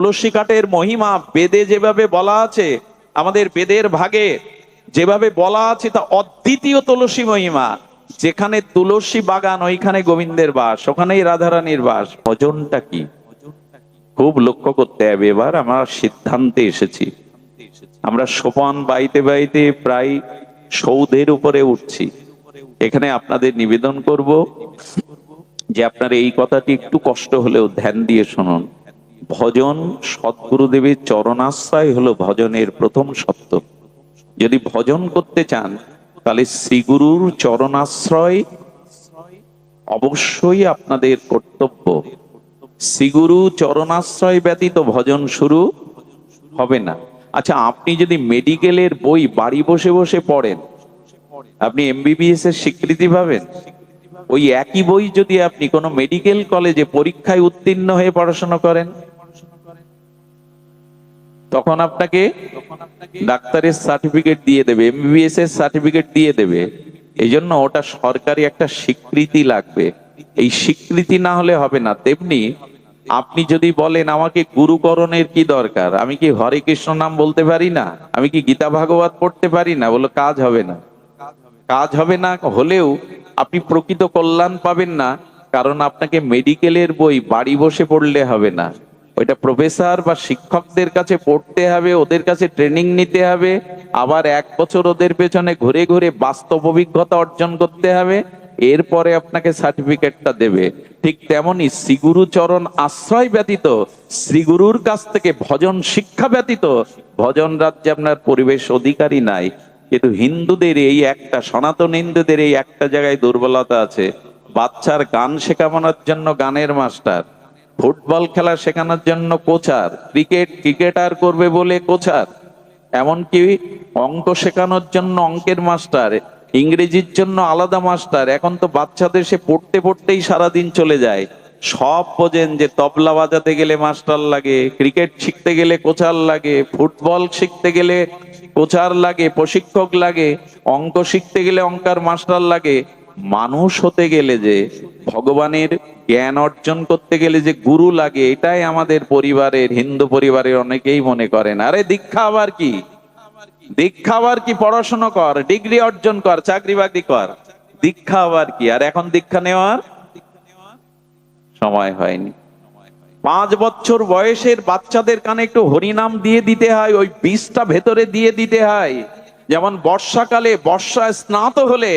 তুলসী কাঠের মহিমা বেদে যেভাবে বলা আছে, আমাদের বেদের ভাগে যেভাবে বলা আছে, তা অদ্বিতীয় তুলসী মহিমা। যেখানে তুলসী বাগান ওইখানে গোবিন্দের বাস, ওখানেই রাধারানীর বাস। ভজনটা কি খুব লক্ষ্য করতে হবে। এবার আমরা সিদ্ধান্তে এসেছি, আমরা সোপান বাইতে বাইতে প্রায় সৌধের উপরে উঠছি। এখানে আপনাদের নিবেদন করব যে আপনার এই কথাটি একটু কষ্ট হলেও ধ্যান দিয়ে শুনুন। ভজন সদ্গুরুদেবের চরণাশ্রয় হলো ভজনের প্রথম সত্য। যদি ভজন করতে চান তাহলে শ্রীগুরুর চরণাশ্রয় অবশ্যই আপনাদের কর্তব্য। শ্রীগুরু চরণাশ্রয় ব্যতীত ভজন শুরু হবে না। আচ্ছা, আপনি যদি মেডিকেলের বই বাড়ি বসে বসে পড়েন, আপনি এমবিবিএস এর স্বীকৃতি পাবেন। ওই একই বই যদি আপনি কোনো মেডিকেল কলেজে পরীক্ষায় উত্তীর্ণ হয়ে পড়াশোনা করেন, তখন আপনাকে ডাক্তারের সার্টিফিকেট দিয়ে দেবে, এমবিবিএস এর সার্টিফিকেট দিয়ে দেবে। এই জন্য ওটা সরকারি একটা স্বীকৃতি লাগবে। এই স্বীকৃতি না হলে হবে না। তেমনি আপনি যদি বলেন আমাকে গুরুকরণের কি দরকার, আমি কি হরে কৃষ্ণ নাম বলতে পারি না, আমি কি গীতা ভাগবত পড়তে পারি না, বলো কাজ হবে না। কাজ হবে না হলেও আপনি প্রকৃত কল্যাণ পাবেন না। কারণ আপনাকে মেডিকেলের বই বাড়ি বসে পড়লে হবে না, ওইটা প্রফেসর বা শিক্ষকদের কাছে পড়তে হবে, ওদের কাছে ট্রেনিং নিতে হবে, আবার 1 বছর ওদের পেছনে ঘুরে ঘুরে বাস্তব অভিজ্ঞতা অর্জন করতে হবে, এরপরে আপনাকে সার্টিফিকেটটা দেবে। ঠিক তেমনি শ্রীগুরু চরণ আশ্রয় ব্যতীত, শ্রীগুরুর কাছ থেকে ভজন শিক্ষা ব্যতীত ভজন রাজ্যে আপনার পরিবেশ অধিকারী নাই। কিন্তু হিন্দুদের এই একটা, সনাতন হিন্দুদের এই একটা জায়গায় দুর্বলতা আছে। বাচ্চার গান শেখানোর জন্য গানের মাস্টার, ফুটবল খেলা শেখানোর জন্য কোচার, ক্রিকেটার করবে বলে কোচার, এমনকি অঙ্ক শেখানোর জন্য অঙ্কের মাস্টার, ইংরেজির জন্য আলাদা মাস্টার। এখন তো বাচ্চাদের সে পড়তে পড়তেই সারাদিন চলে যায়। সব বোঝেন যে তবলা বাজাতে গেলে মাস্টার লাগে, ক্রিকেট শিখতে গেলে কোচার লাগে, ফুটবল শিখতে গেলে কোচার লাগে, প্রশিক্ষক লাগে, অঙ্ক শিখতে গেলে অঙ্কার মাস্টার লাগে। মানুষ হতে গেলে, যে ভগবানের জ্ঞান অর্জন করতে গেলে যে গুরু লাগে, এটাই আমাদের পরিবারের, হিন্দু পরিবারের অনেকেই মনে করেন আরে দীক্ষা আবার কি, দীক্ষা আবার কি, পড়াশোনা কর, ডিগ্রি অর্জন কর, চাকরি বাকরি কর, দীক্ষা আবার কি। আর এখন দীক্ষা নেওয়ার সময় হয়নি। 5 বছর বয়সের বাচ্চাদের কানে একটু হরিনাম দিয়ে দিতে হয়, ওই বীজটা ভেতরে দিয়ে দিতে হয়। যেমন বর্ষাকালে, বর্ষায় স্নাত হলে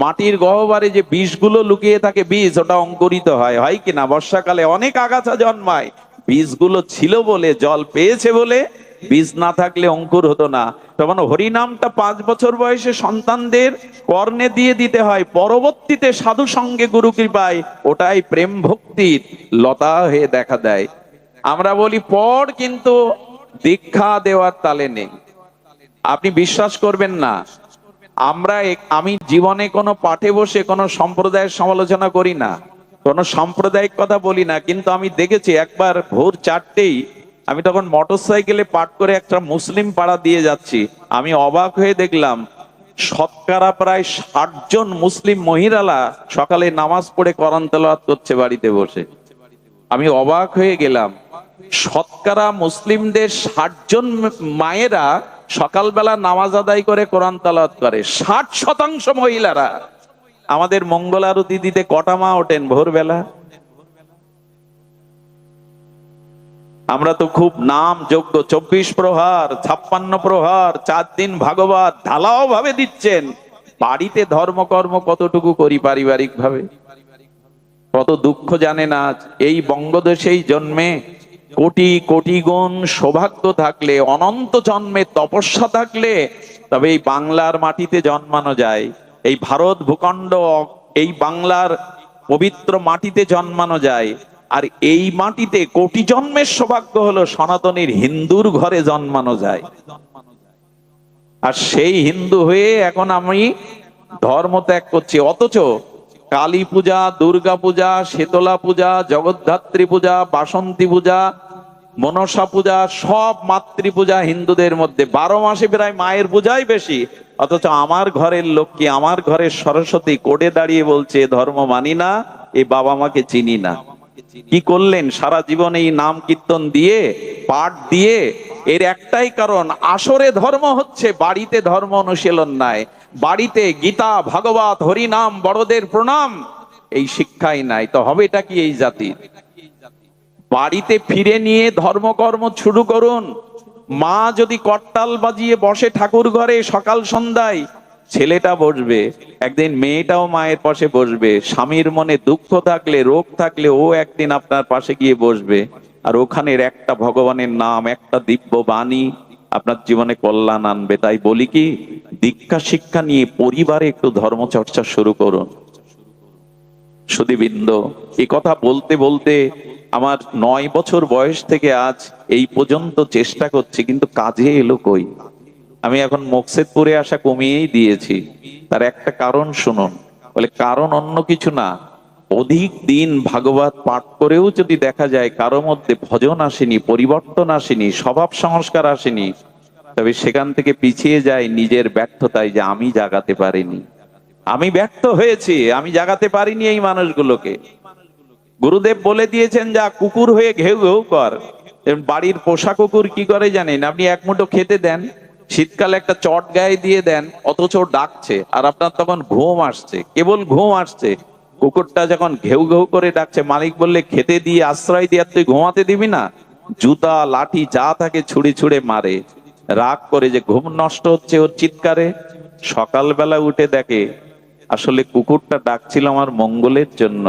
মাটির গহ্বরে যে বীজগুলো লুকিয়ে থাকে, বীজ ওটা অঙ্কুরিত হয়, হয় কিনা? বর্ষাকালে অনেক আগাছা জন্মায়, বীজগুলো ছিল বলে, জল পেয়েছে বলে। বীজ না থাকলে অঙ্কুর হতো না। তখন হরিনামটা 5 বছর বয়সে সন্তানদের কর্ণে দিয়ে দিতে হয়। পরবর্তীতে সাধু সঙ্গে গুরু কৃপায় ওটাই প্রেম ভক্তির লতা হয়ে দেখা দেয়। আমরা বলি পড়, কিন্তু দীক্ষা দেওয়ার তালে নেই। আপনি বিশ্বাস করবেন না, আমি জীবনে কোনো পাঠে বসে কোনো সম্প্রদায়ের সমালোচনা করি না, কোনো সাম্প্রদায়িক কথা বলি না। কিন্তু আমি দেখেছি একবার ভোর 4টেই, আমি তখন মোটরসাইকেলে পাঠ করে একটা মুসলিম পাড়া দিয়ে যাচ্ছি। আমি অবাক হয়ে দেখলাম শতকরা প্রায় 60 জন মুসলিম মহিলারা সকালে নামাজ পড়ে কোরআন তেলাওয়াত করছে বাড়িতে বসে। আমি অবাক হয়ে গেলাম, শতকরা মুসলিমদের 60 জন মায়েরা সকালবেলা নামাজ আদায় করে কোরআন তেলাওয়াত করে। 60% মহিলারা। আমাদের মঙ্গল আরতি দিতে কটা মা ওঠেন ভোরবেলা? আমরা তো খুব নাম যোগ্য, 24 প্রহার, 56 প্রহার, 4 দিন ভাগবত ঢালাও ভাবে দিচ্ছেন। বাড়িতে ধর্মকর্ম কতটুকু করি পারিবারিক ভাবে? কত দুঃখ জানে না। এই বঙ্গদেশেই জন্মে কোটি কোটি গুণ সৌভাগ্য থাকলে, অনন্ত জন্মে তপস্যা থাকলে তবে এই বাংলার মাটিতে জন্মানো যায়। এই ভারত ভূখণ্ড, এই বাংলার পবিত্র মাটিতে জন্মানো যায়। আর এই মাটিতে কোটি জন্মের সৌভাগ্য হলো সনাতনীর হিন্দুর ঘরে জন্মানো যায়। আর সেই হিন্দু হয়ে এখন আমি ধর্ম ত্যাগ করছি। অথচ কালী পূজা, দুর্গা পূজা, শীতলা পূজা, জগদ্ধাত্রী পূজা, বাসন্তী পূজা, মনসা পূজা, সব মাতৃ পূজা হিন্দুদের মধ্যে। 12 মাসে প্রায় মায়ের পূজাই বেশি। অথচ আমার ঘরের লক্ষ্মী, আমার ঘরের সরস্বতী কোডে দাঁড়িয়ে বলছে ধর্ম মানি না, এই বাবা মাকে চিনি না। কি করলেন সারা জীবন এই নাম কীর্তন দিয়ে, পাঠ দিয়ে? এর একটাই কারণ, আসরে ধর্ম হচ্ছে, বাড়িতে ধর্ম অনুশীলন নাই। বাড়িতে গীতা, ভাগবত, হরিনাম, বড়দের প্রণাম, এই শিক্ষাই নাই। তো হবেটা কি এই জাতির? বাড়িতে ফিরে নিয়ে ধর্মকর্ম শুরু করুন। মা যদি করতাল বাজিয়ে বসে ঠাকুর ঘরে সকাল সন্ধ্যায়, ছেলেটা বসবে, একদিন মেয়েটাও মায়ের পাশে বসবে। স্বামীর মনে দুঃখ থাকলে, রোগ থাকলে, ও একদিন আপনার পাশে গিয়ে বসবে। আর ওখানের একটা ভগবানের নাম, একটা দিব্য বাণী আপনার জীবনে কল্যাণ আনবে। তাই বলি কি, দীক্ষা শিক্ষা নিয়ে পরিবারে একটু ধর্ম চর্চা শুরু করুন। সুধীবৃন্দ, এই কথা বলতে বলতে আমার 9 বছর বয়স থেকে আজ এই পর্যন্ত চেষ্টা করছি, কিন্তু কাজে এলো কই? আমি এখন মকসেদপুরে আসা কমিয়েই দিয়েছি। তার একটা কারণ শুনুন। বলে কারণ অন্য কিছু না, অধিক দিন ভাগবত পাঠ করেও যদি দেখা যায় কারো মধ্যে ভজন আসেনি, পরিবর্তন আসেনি, স্বভাব সংস্কার আসেনি, তবে সেখান থেকে পিছিয়ে যায় নিজের ব্যর্থতায়, যে আমি জাগাতে পারিনি, আমি ব্যর্থ হয়েছি, আমি জাগাতে পারিনি এই মানুষগুলোকে। গুরুদেব বলে দিয়েছেন, যা কুকুর হয়ে ঘেউ ঘেউ কর। বাড়ির পোষা কুকুর কি করে জানেন? আপনি এক মুঠো খেতে দেন, শীতকালে একটা চট গায়ে দিয়ে দেন, অথচ ডাকছে, আর আপনার তখন ঘুম আসছে, কেবল ঘুম আসছে। কুকুরটা যখন ঘেউ ঘেউ করে ডাকছে, মালিক বললে খেতে দিয়ে আশ্রয় দিয়ে তুই ঘুমাতে দিবি না, জুতা লাঠি যা থাকে ছুড়ে ছুড়ে মারে। রাগ করে যে ঘুম নষ্ট হচ্ছে ওর চিৎকারে। সকালবেলা উঠে দেখে আসলে কুকুরটা ডাকছিল আমার মঙ্গলের জন্য,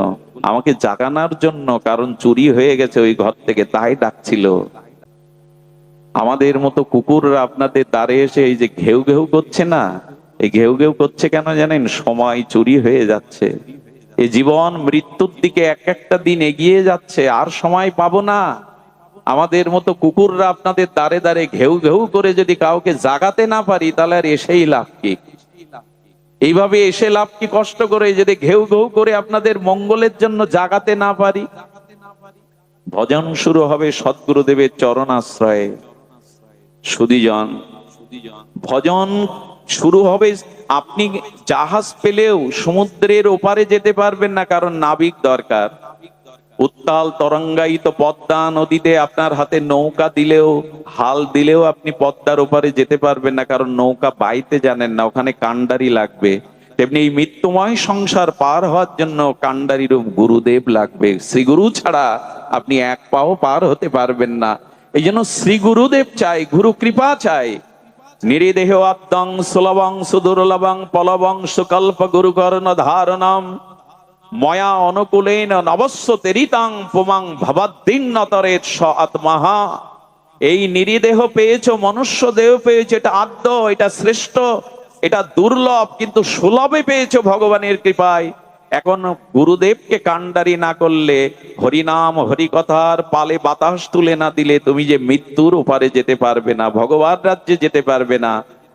আমাকে জাগানোর জন্য, কারণ চুরি হয়ে গেছে ওই ঘর থেকে, তাই ডাকছিল। আমাদের মতো কুকুররা আপনাদের দ্বারে এসে এই যে ঘেউ ঘেউ করছে না, এই ঘেউ ঘেউ করছে কেন জানেন? সময় চুরি হয়ে যাচ্ছে। এই জীবন মৃত্যুর দিকে এক একটা দিন এগিয়ে যাচ্ছে, আর সময় পাবো না। আমাদের মতো কুকুররা আপনাদের দ্বারে দ্বারে ঘেউ ঘেউ করে যদি কাউকে জাগাতে না পারি, তাহলে আর এসেই লাভ কি? এইভাবে এসে লাভ কি কষ্ট করে, যদি ঘেউ ঘেউ করে আপনাদের মঙ্গলের জন্য জাগাতে না পারি? ভজন শুরু হবে সদ্গুরুদেবের চরণাশ্রয়ে। সুধীজন, ভজন শুরু হবে। আপনি জাহাজ পেলেও সমুদ্রের ওপারে যেতে পারবেন না, কারণ নাবিক দরকার। উত্তাল তরঙ্গায়িত পদ্মা নদীতে আপনার হাতে নৌকা দিলেও, হাল দিলেও আপনি পদ্মার ওপারে যেতে পারবেন না, কারণ নৌকা বাইতে জানেন না, ওখানে কান্ডারি লাগবে। তেমনি এই মৃত্যুময় সংসার পার হওয়ার জন্য কান্ডারি রূপ গুরুদেব লাগবে। শ্রী গুরু ছাড়া আপনি এক পাও পার হতে পারবেন না। এই জন্য শ্রী গুরুদেব চাই, গুরু কৃপা চাই। নিরিদেহ আদ্যং সুলভং সুদুর্লভং পলবং সুকল্প গুরুকর্ণ ধারণম ময়া অনুকূলেন নবস্য তেরিতাং পুমাং ভবদ্দিন্নতরেৎ স আত্মাহা। এই নিরিদেহ পেয়েছো, মনুষ্য দেহ পেয়েছো, এটা আদ্য, এটা শ্রেষ্ঠ, এটা দুর্লভ, কিন্তু সুলভে পেয়েছো ভগবানের কৃপায়। এখন গুরুদেবকে কান্ডারি না করলে, হরিনাম হরিকথার পালে বাতাস তুলে না দিলে, তুমি যে মৃত্যুর ওপারে যেতে পারবে না, ভগবান রাজ্যে যেতে পারবে না।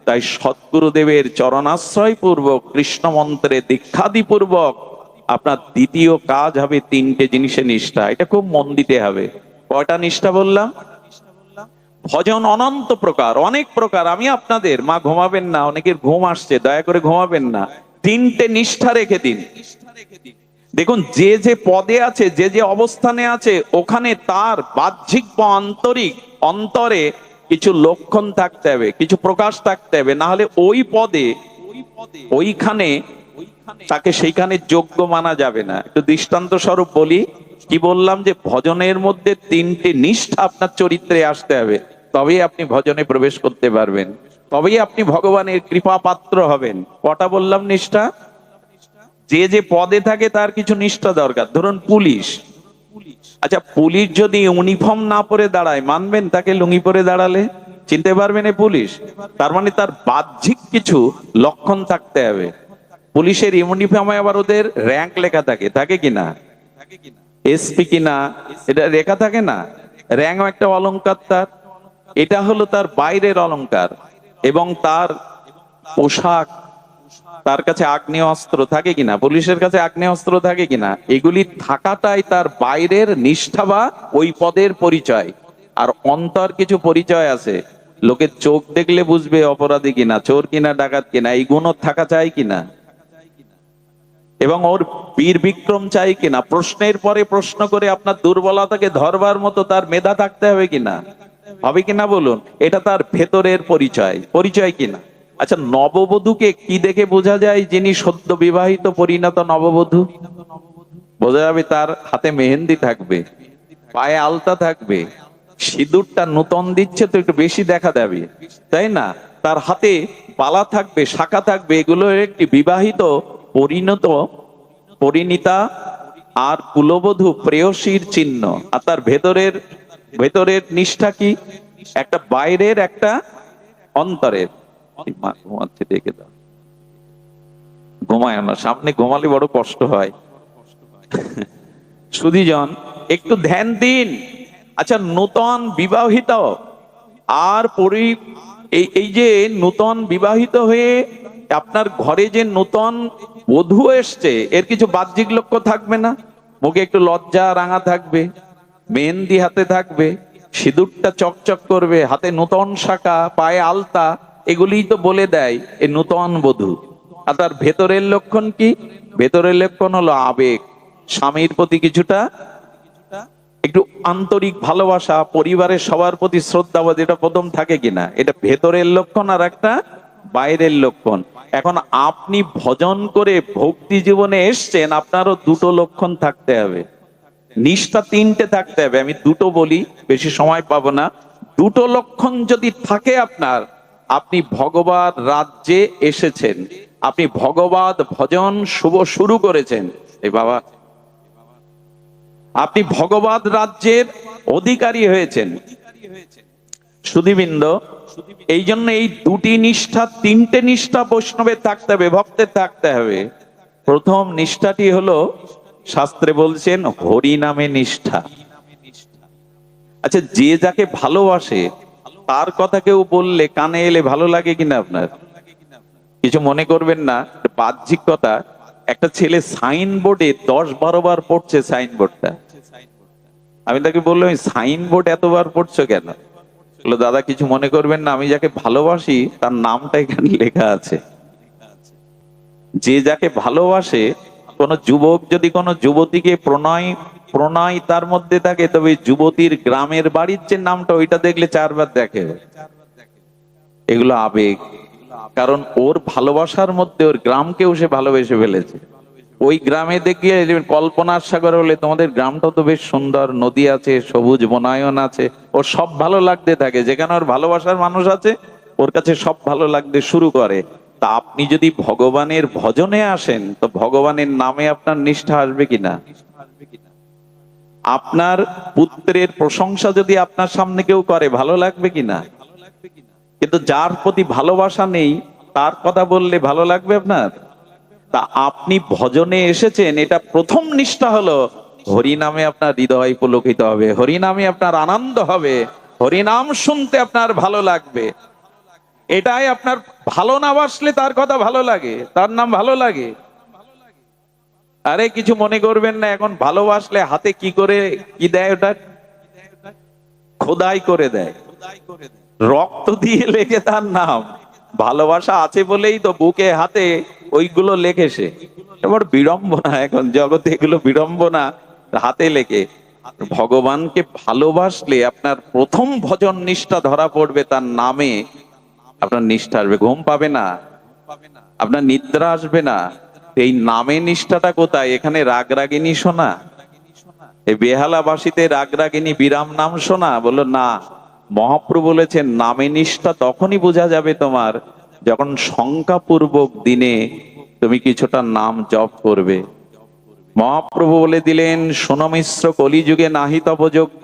তাই সদ্গুরুদেবের চরণাশ্রয় পূর্বক, কৃষ্ণ মন্ত্রে দীক্ষাদি পূর্বক আপনার দ্বিতীয় কাজ হবে 3টে জিনিসে নিষ্ঠা। এটা খুব মন দিতে হবে। কয়টা নিষ্ঠা বললাম? ভজন অনন্ত প্রকার, অনেক প্রকার। আমি আপনাদের, মা ঘুমাবেন না, অনেকের ঘুম আসছে, দয়া করে ঘুমাবেন না। 3টে নিষ্ঠা রেখে দিন। দেখুন, যে যে পদে আছে, যে যে অবস্থানে আছে, ওখানে তার বাহ্যিক বা আন্তরিক অন্তরে কিছু লক্ষণ থাকতে হবে, কিছু প্রকাশ থাকতে হবে, না হলে ওই পদে, ওইখানে তাকে সেইখানে যোগ্য মানা যাবে না। একটু দৃষ্টান্ত স্বরূপ বলি। কি বললাম? যে ভজনের মধ্যে 3টে নিষ্ঠা আপনার চরিত্রে আসতে হবে, তবেই আপনি ভজনে প্রবেশ করতে পারবেন, তবেই আপনি ভগবানের কৃপা পাত্র হবেন। কটা বললাম নিষ্ঠা? যে যে পদে থাকে তার কিছু নিষ্ঠা দরকার। ধরুন পুলিশ, আচ্ছা পুলিশ যদি ইউনিফর্ম না পরে দাঁড়ায়, মানবেন তাকে লুঙ্গি পরে দাঁড়ালে? চিনতে পারবেন এ পুলিশ? তার মানে তার বাহ্যিক কিছু লক্ষণ থাকতে হবে। পুলিশের ইউনিফর্মে আবার ওদের র্যাঙ্ক লেখা থাকে, থাকে কিনা? এসপি কিনা, এটা লেখা থাকে না? র্যাঙ্কও একটা অলংকার তার। এটা হলো তার বাইরের অলংকার। এবং তার পোশাক, তার কাছে আগ্নেয় অস্ত্র থাকে কিনা, পুলিশের কাছে আগ্নেয় অস্ত্র থাকে কিনা, এগুলি থাকাটাই তার বাইরের নিষ্ঠা বা ওই পদের পরিচয়। আর অন্তর কিছু পরিচয় আছে, লোকের চোখ দেখলে বুঝবে অপরাধী কিনা, চোর কিনা, ডাকাত কিনা, এই গুণ থাকা চাই কিনা? এবং ওর বীর বিক্রম চাই কিনা, প্রশ্নের পরে প্রশ্ন করে আপনার দুর্বলতাকে ধরবার মতো তার মেধা থাকতে হবে কিনা, হবে কিনা বলুন। এটা তার ভেতরের পরিচয়, পরিচয় কিনা। আচ্ছা, নববধূকে কি দেখে বোঝা যায় যিনি সদ্য বিবাহিত পরিণত নববধূ? বোঝা যাবে তার হাতে মেহেন্দি থাকবে, পায়ে আলতা থাকবে, সিঁদুরটা নূতন দিচ্ছে তো একটু বেশি দেখা দেবে, তাই না? তার হাতে বালা থাকবে, শাখা থাকবে, এগুলো একটি বিবাহিত পরিণত পরিণীতা আর কুলবধূ প্রেয়সীর চিহ্ন। আর তার ভেতরের ভেতরের নিষ্ঠা কি? একটা বাইরের, একটা অন্তরের। মা ঘুমাচ্ছে, ডেকে দাও। ঘুমায় না, সামনে ঘুমালে বড় কষ্ট হয়। সুধীজন, একটু ধ্যান দিন। আচ্ছা, নূতন বিবাহিত আর এই যে নূতন বিবাহিত হয়ে আপনার ঘরে যে নূতন বধূ এসছে, এর কিছু বাহ্যিক লক্ষ্য থাকবে না? মুখে একটু লজ্জা রাঙা থাকবে, মেহেন্দি হাতে থাকবে, সিঁদুরটা চকচক করবে, হাতে নূতন শাখা, পায়ে আলতা, এগুলিই তো বলে দেয় এই নূতন বধূ। আর তার ভেতরের লক্ষণ কি? ভেতরের লক্ষণ হলো আবেগ, স্বামীর প্রতি কিছুটা একটু আন্তরিক ভালোবাসা, পরিবারের সবার প্রতি শ্রদ্ধাবোধ, এটা প্রথম থাকে কিনা, এটা ভেতরের লক্ষণ। আর একটা বাইরের লক্ষণ। এখন আপনি ভজন করে ভক্তি জীবনে এসছেন, আপনারও দুটো লক্ষণ থাকতে হবে, নিষ্ঠা তিনটে থাকতে হবে। আমি দুটো বলি, বেশি সময় পাবো না। দুটো লক্ষণ যদি থাকে আপনার, আপনি ভগবত রাজ্যে এসেছেন, আপনি ভগবত ভজন শুরু করেছেন। এই বাবা, আপনি ভগবত রাজ্যের অধিকারী হয়েছেন। সুধীবৃন্দ, এই জন্য এই দুটি নিষ্ঠা, তিনটে নিষ্ঠা বৈষ্ণবের থাকতে হবে, ভক্তের থাকতে হবে। প্রথম নিষ্ঠাটি হলো, শাস্ত্রে বলছেন, হরি নামে নিষ্ঠা। আচ্ছা, যে যাকে ভালোবাসে তার কথা কেউ বললে কানে এলে ভালো লাগে কিনা আপনার? কিছু মনে করবেন না, বাহ্যিক কথা। একটা ছেলে সাইনবোর্ডে 10-12 বার পড়ছে সাইনবোর্ডটা। আমি তাকে বললাম, সাইনবোর্ড এতবার পড়ছো কেন? বললো, দাদা কিছু মনে করবেন না, আমি যাকে ভালোবাসি তার নামটা এখানে লেখা আছে। যে যাকে ভালোবাসে, কোন যুবক যদি কোনো যুবতীকে প্রণয় তার মধ্যে থাকে, তবে যুবতীর গ্রামের বাড়ির যে নামটা, ওইটা দেখলে 4 বার দেখে। এগুলো আবেগ। কারণ ওর ভালোবাসার মধ্যে ওর গ্রামকেও সে ভালোবেসে ফেলেছে। ওই গ্রামে দেখিয়ে কল্পনার সাগর হলে, তোমাদের গ্রামটা তো বেশ সুন্দর, নদী আছে, সবুজ বনায়ন আছে, ওর সব ভালো লাগতে থাকে। যেখানে ওর ভালোবাসার মানুষ আছে, ওর কাছে সব ভালো লাগতে শুরু করে। তা আপনি যদি ভগবানের ভজনে আসেন, তো ভগবানের নামে আপনার নিষ্ঠা আসবে কিনা? আপনার পুত্রের প্রশংসা যদি আপনার সামনে কেউ করে, ভালো লাগবে কিনা? কিন্তু যার প্রতি ভালোবাসা নেই, তার কথা বললে ভালো লাগবে আপনার? তা আপনি ভজনে এসেছেন, এটা প্রথম নিষ্ঠা হলো, হরি নামে আপনার হৃদয় পুলকিত হবে, হরি নামে আপনার আনন্দ হবে, হরি নাম শুনতে আপনার ভালো লাগবে। এটাই আপনার, ভালো না বাসলে তার কথা ভালো লাগে, তার নাম ভালো লাগে। আরে কিছু মনে করবেন না, এখন ভালোবাসলে হাতে কি করে কি দেয়, ওটা খোদাই করে দেয়, রক্ত দিয়ে লেখে তার নাম। ভালোবাসা আছে বলেই তো বুকে হাতে ওইগুলো লেখেছে। এবার বিড়ম্বনা, এখন জগতে এগুলো বিড়ম্বনা, হাতে লেখে। ভগবানকে ভালোবাসলে আপনার প্রথম ভজন নিষ্ঠা ধরা পড়বে, তার নামে আপনার নিষ্ঠা আসবে। ঘুম পাবে না, আপনার নিদ্রা আসবে না। এই নামে নিষ্ঠাটা কোথায়? এখানে রাগ রাগিনী শোনা, এই বেহালাবাসীতে রাগ রাগিনী বিরাম নাম শোনা? বললো না, মহাপ্রভু বলেছেন নামে নিষ্ঠা তখনই বোঝা যাবে তোমার, যখন শঙ্কাপূর্বক দিনে তুমি কিছুটা নাম জপ করবে। মহাপ্রভু বলে দিলেন, শোনো মিশ্র, কলিযুগে নাহি তপযোগ্য,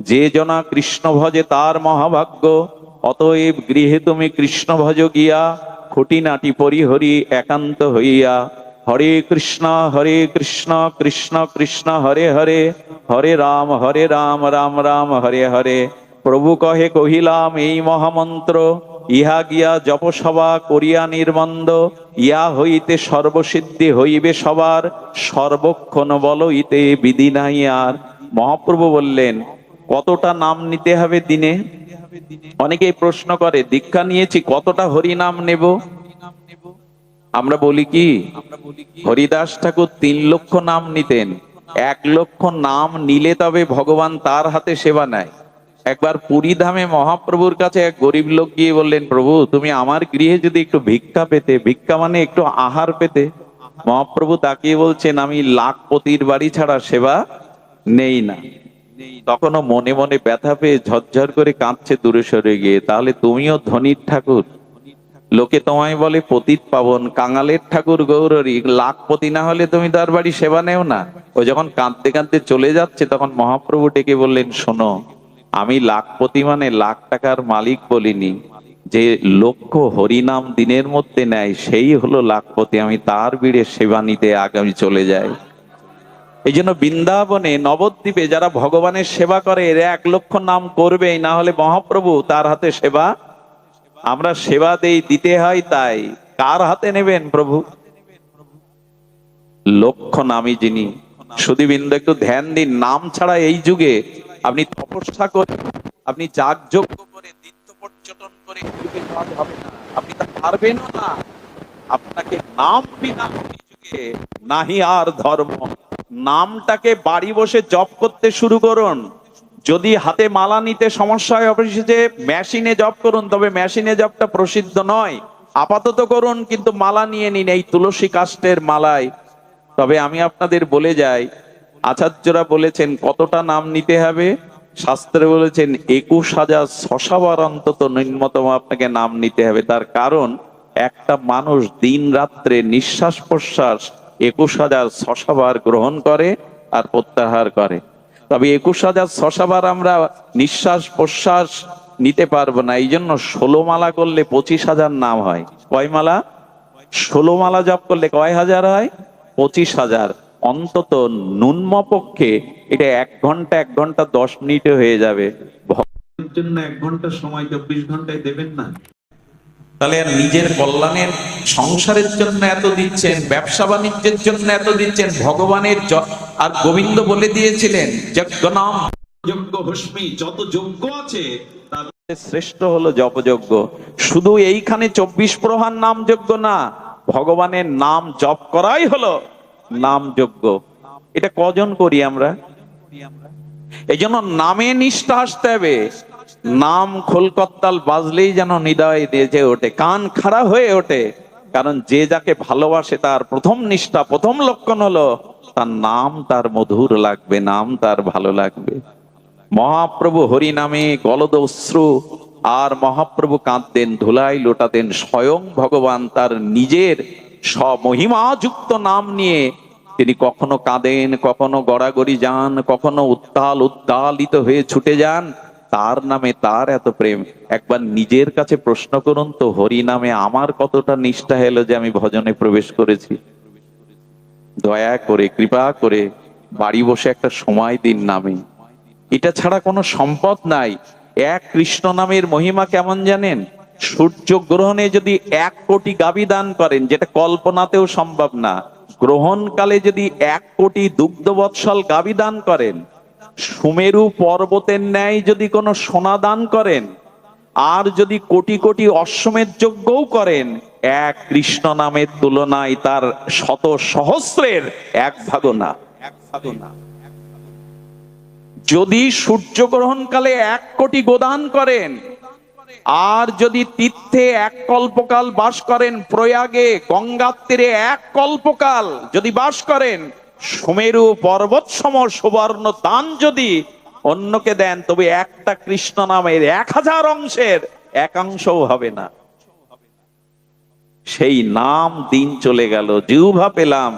যে জনা কৃষ্ণ ভজে তার মহাভাগ্য। অতএব গৃহে তুমি কৃষ্ণ ভজ গিয়া, খুঁটিনাটি পরিহরি একান্ত হইয়া। হরে কৃষ্ণ কৃষ্ণ কৃষ্ণ হরে হরে, হরে রাম রাম রাম হরে হরে। প্রভু কহে কহিলাম এই মহামন্ত্র, ইহা গিয়া জপসভা করিয়া নির্বন্ধ। ইয়া হইতে সর্বসিদ্ধি হইবে সবার, সর্বক্ষণ বল ইতে বিধি নাই আর। মহাপ্রভু বললেন, কতটা নাম নিতে হবে দিনে? অনেকেই প্রশ্ন করে, দীক্ষা নিয়েছি, কতটা হরি নাম নেব? আমরা বলি কি, হরিদাস ঠাকুর 3 লক্ষ নাম নিতেন, 1 লক্ষ নাম নিলে তবে ভগবান তার হাতে সেবা নেয়। একবার পুরী ধামে মহাপ্রভুর কাছে এক গরিব লোক গিয়ে বললেন, প্রভু তুমি আমার গৃহে যদি একটু ভিক্ষা পেতে, ভিক্ষা মানে একটু আহার পেতে। মহাপ্রভু তাকিয়ে বলছেন, আমি লাখপতির বাড়ি ছাড়া সেবা নেই না। তখনও মনে মনে ব্যথা পেয়ে ঝরঝর করে কাঁদছে দূরে সরে গিয়ে। তাহলে তুমিও ধনীর ঠাকুর, লোকে তোমায় বলে পতিত পাবন, কাঙালের ঠাকুর গৌরী, লাখপতি না হলে তুমি তার বাড়ি সেবা নেও না। ও যখন কাঁদতে কাঁদতে চলে যাচ্ছে তখন মহাপ্রভু ডেকে বললেন, শোনো, আমি লাখপতি মানে লাখ টাকার মালিক বলিনি, যে লক্ষ হরিনাম দিনের মধ্যে নেয় সেই হলো লাখপতি, আমি তার বিড়ে সেবা নিতে আগামী চলে যাই। এই জন্য বৃন্দাবনে নবদ্বীপে যারা ভগবানের সেবা করে এরা 1 লক্ষ নাম করবেই, না হলে মহাপ্রভু তার হাতে সেবা, আমরা সেবা দেই, দিতে হয়, তাই কার হাতে নেবেন প্রভু? লক্ষ নামী যিনি। সুধীবৃন্দ একটু ধ্যান দিন, নাম ছাড়া এই যুগে আপনি তপস্যা করে, আপনি যাগযজ্ঞ করে, তীর্থ পর্যটন করে কাজ হবে না, আপনি তা পারবেন না। আপনাকে নাম বিনা এই যুগে নাহি আর ধর্ম। নামটাকে বাড়ি বসে জপ করতে শুরু করুন। যদি হাতে মালা নিতে সমস্যা হয় অবশ্যই যে মেশিনে জপ করুন, তবে মেশিনে জপটা প্রসিদ্ধ নয়, আপাতত করুন, কিন্তু মালা নিয়ে নিন এই তুলসী কাষ্ঠের মালায়। তবে আমি আপনাদের বলে যাই, আচার্যরা বলেছেন কতটা নাম নিতে হবে, শাস্ত্রে বলেছেন 21,600 অন্তত ন্যূনতম আপনাকে নাম নিতে হবে। তার কারণ একটা মানুষ দিন রাত্রে নিঃশ্বাস প্রশ্বাস 21,600 গ্রহণ করে আর প্রত্যাহার করে। তবে 21,600 আমরা নিঃশ্বাস প্রশ্বাস নিতে পারবো না, এই জন্য 16 মালা করলে 25,000 নাম হয়। কয় মালা? 16 মালা জপ করলে কয় হাজার হয়? 25,000। অন্তত ন্যূনম পক্ষে এটা 1 ঘন্টা 1 ঘন্টা 10 মিনিটে হয়ে যাবে। ভগবানের জন্য 1 ঘন্টা সময় 24 ঘন্টায় দেবেন না? তাহলে আর নিজের কল্যাণের, সংসারের জন্য এত দিচ্ছেন, ব্যবসা বাণিজ্যের জন্য এত দিচ্ছেন, ভগবানের আর গোবিন্দ বলে দিয়েছিলেন যজ্ঞ নাম যজ্ঞ হস্মি, যত যজ্ঞ আছে তার শ্রেষ্ঠ হলো জপযজ্ঞ। শুধু এইখানে 24 প্রহার নাম যজ্ঞ না, ভগবানের নাম জপ করাই হলো নাম যজ্ঞ। এটা কজন করি আমরা? এই জন্য নামে নিষ্ঠা আসতে হবে। নাম খোলকত্তাল বাজলেই যেন হৃদয় বেজে ওঠে, কান খাড়া হয়ে ওঠে। কারণ যে যাকে ভালোবাসে তার প্রথম নিষ্ঠা, প্রথম লক্ষণ হলো তার নাম তার মধুর লাগবে, নাম তার ভালো লাগবে। মহাপ্রভু হরি নামে গলদ অশ্রু, আর মহাপ্রভু কাঁদতেন, ধুলাই লোটাতেন। স্বয়ং ভগবান তার নিজের স্বমহিমাযুক্ত নাম নিয়ে তিনি কখনো কাঁদেন, কখনো গড়াগড়ি যান, কখনো উদ্দালিত হয়ে ছুটে যান। তার নামে তার এত প্রেম। একবার নিজের কাছে প্রশ্ন করুন তো, হরি নামে আমার কতটা নিষ্ঠা এলো যে আমি ভজনে প্রবেশ করেছি? দয়া করে, কৃপা করে বাড়ি বসে একটা সময় দিন নামে। এটা ছাড়া কোনো সম্পদ নাই। এক কৃষ্ণ নামের মহিমা কেমন জানেন? সূর্য গ্রহণে যদি 1 কোটি গাভী দান করেন, যেটা কল্পনাতেও সম্ভব না, গ্রহণকালে যদি 1 কোটি দুগ্ধবৎসল গাভী দান করেন, সুমেরু পর্বতের ন্যায় যদি কোনো সোনা দান করেন, আর যদি কোটি কোটি অশ্বমেধ যজ্ঞও করেন, এক কৃষ্ণ নামের তুলনায় তার শত সহস্রের 1 ভাগও না। যদি সূর্যগ্রহণকালে 1 কোটি গোদান করেন, আর যদি তীর্থে 1 কল্পকাল বাস করেন, প্রয়াগে গঙ্গার তীরে 1 কল্পকাল যদি বাস করেন, সুমেরু পর্বত সম সুবর্ণ দান যদি অন্যকে দেন, তবে একটা কৃষ্ণ নামের 1000 অংশের 1 অংশও হবে না। সেই নাম দিন চলে গেল, জিহ্বা পেলাম,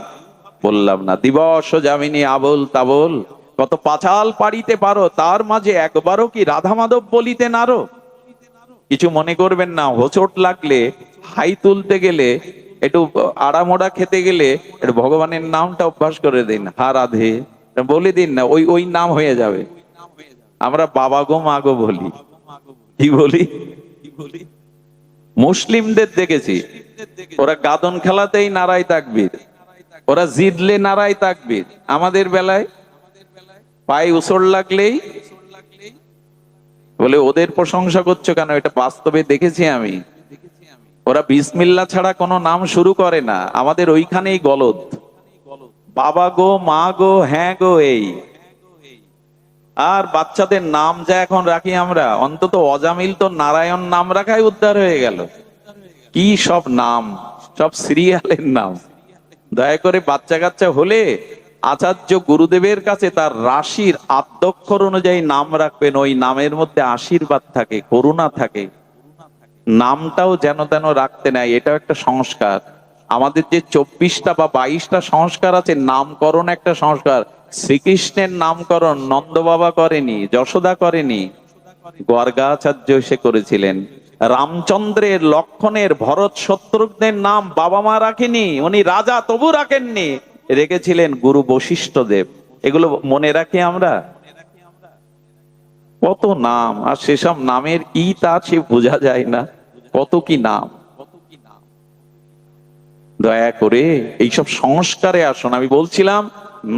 বললাম না। দিবস যামিনী আবোল তাবোল, কত পাঁচাল পাড়িতে পারো, তার মাঝে একবারও কি রাধা মাধব বলিতে নারো? কিছু মনে করবেন না, হোঁচট লাগলে, হাই তুলতে গেলে, একটু আড়ামোড়া খেতে গেলে একটু ভগবানের নামটা অভ্যাস করে দিন, হা রাধে বলে দিন না, ওই নাম হয়ে যাবে। আমরা বাবা গো মা গো বলি, কি বলি? মুসলিমদের দেখেছি, ওরা গাদন খেলাতেই নারায় তাকবীর, ওরা জিতলে নারায় তাকবীর। আমাদের বেলায় পায়ে উসর লাগলেই বলে ওদের প্রশংসা করছো কেন? এটা বাস্তবে দেখেছি আমি। ওরা বিসমিল্লাহ ছাড়া কোনো নাম শুরু করে না, আমাদের ওইখানেই গলদ। বাবা গো, মা গো, হ্যাঁ গো, এই। আর বাচ্চাদের নাম যা এখন রাখি আমরা, অন্তত অজামিল তো নারায়ণ নাম রাখাই উদ্ধার হয়ে গেল। কি সব নাম, সব সিরিয়ালের নাম। দয়া করে বাচ্চা কাচ্চা হলে আচার্য গুরুদেবের কাছে তার রাশির আদ্যক্ষর অনুযায়ী নাম রাখবেন। ওই নামের মধ্যে আশীর্বাদ থাকে, করুণা থাকে। নামটাও যেন তেন রাখতে নাই, এটাও একটা সংস্কার। আমাদের যে 24টা বা 22টা সংস্কার আছে, নামকরণ একটা সংস্কার। শ্রীকৃষ্ণের নামকরণ নন্দ বাবা করেনি, যশোদা করেনি, গর্গাচার্য এসে করেছিলেন। রামচন্দ্রের, লক্ষণের, ভরত, শত্রুঘ্নের নাম বাবা মা রাখেনি, উনি রাজা তবু রাখেননি, রেখেছিলেন গুরু বশিষ্ঠ দেব। এগুলো মনে রাখি আমরা? কত নাম, আর সেসব নামের কি তা সে বোঝা যায় না, কত কি নাম। দয়া করে এইসব সংস্কারে আসুন। আমি বলছিলাম,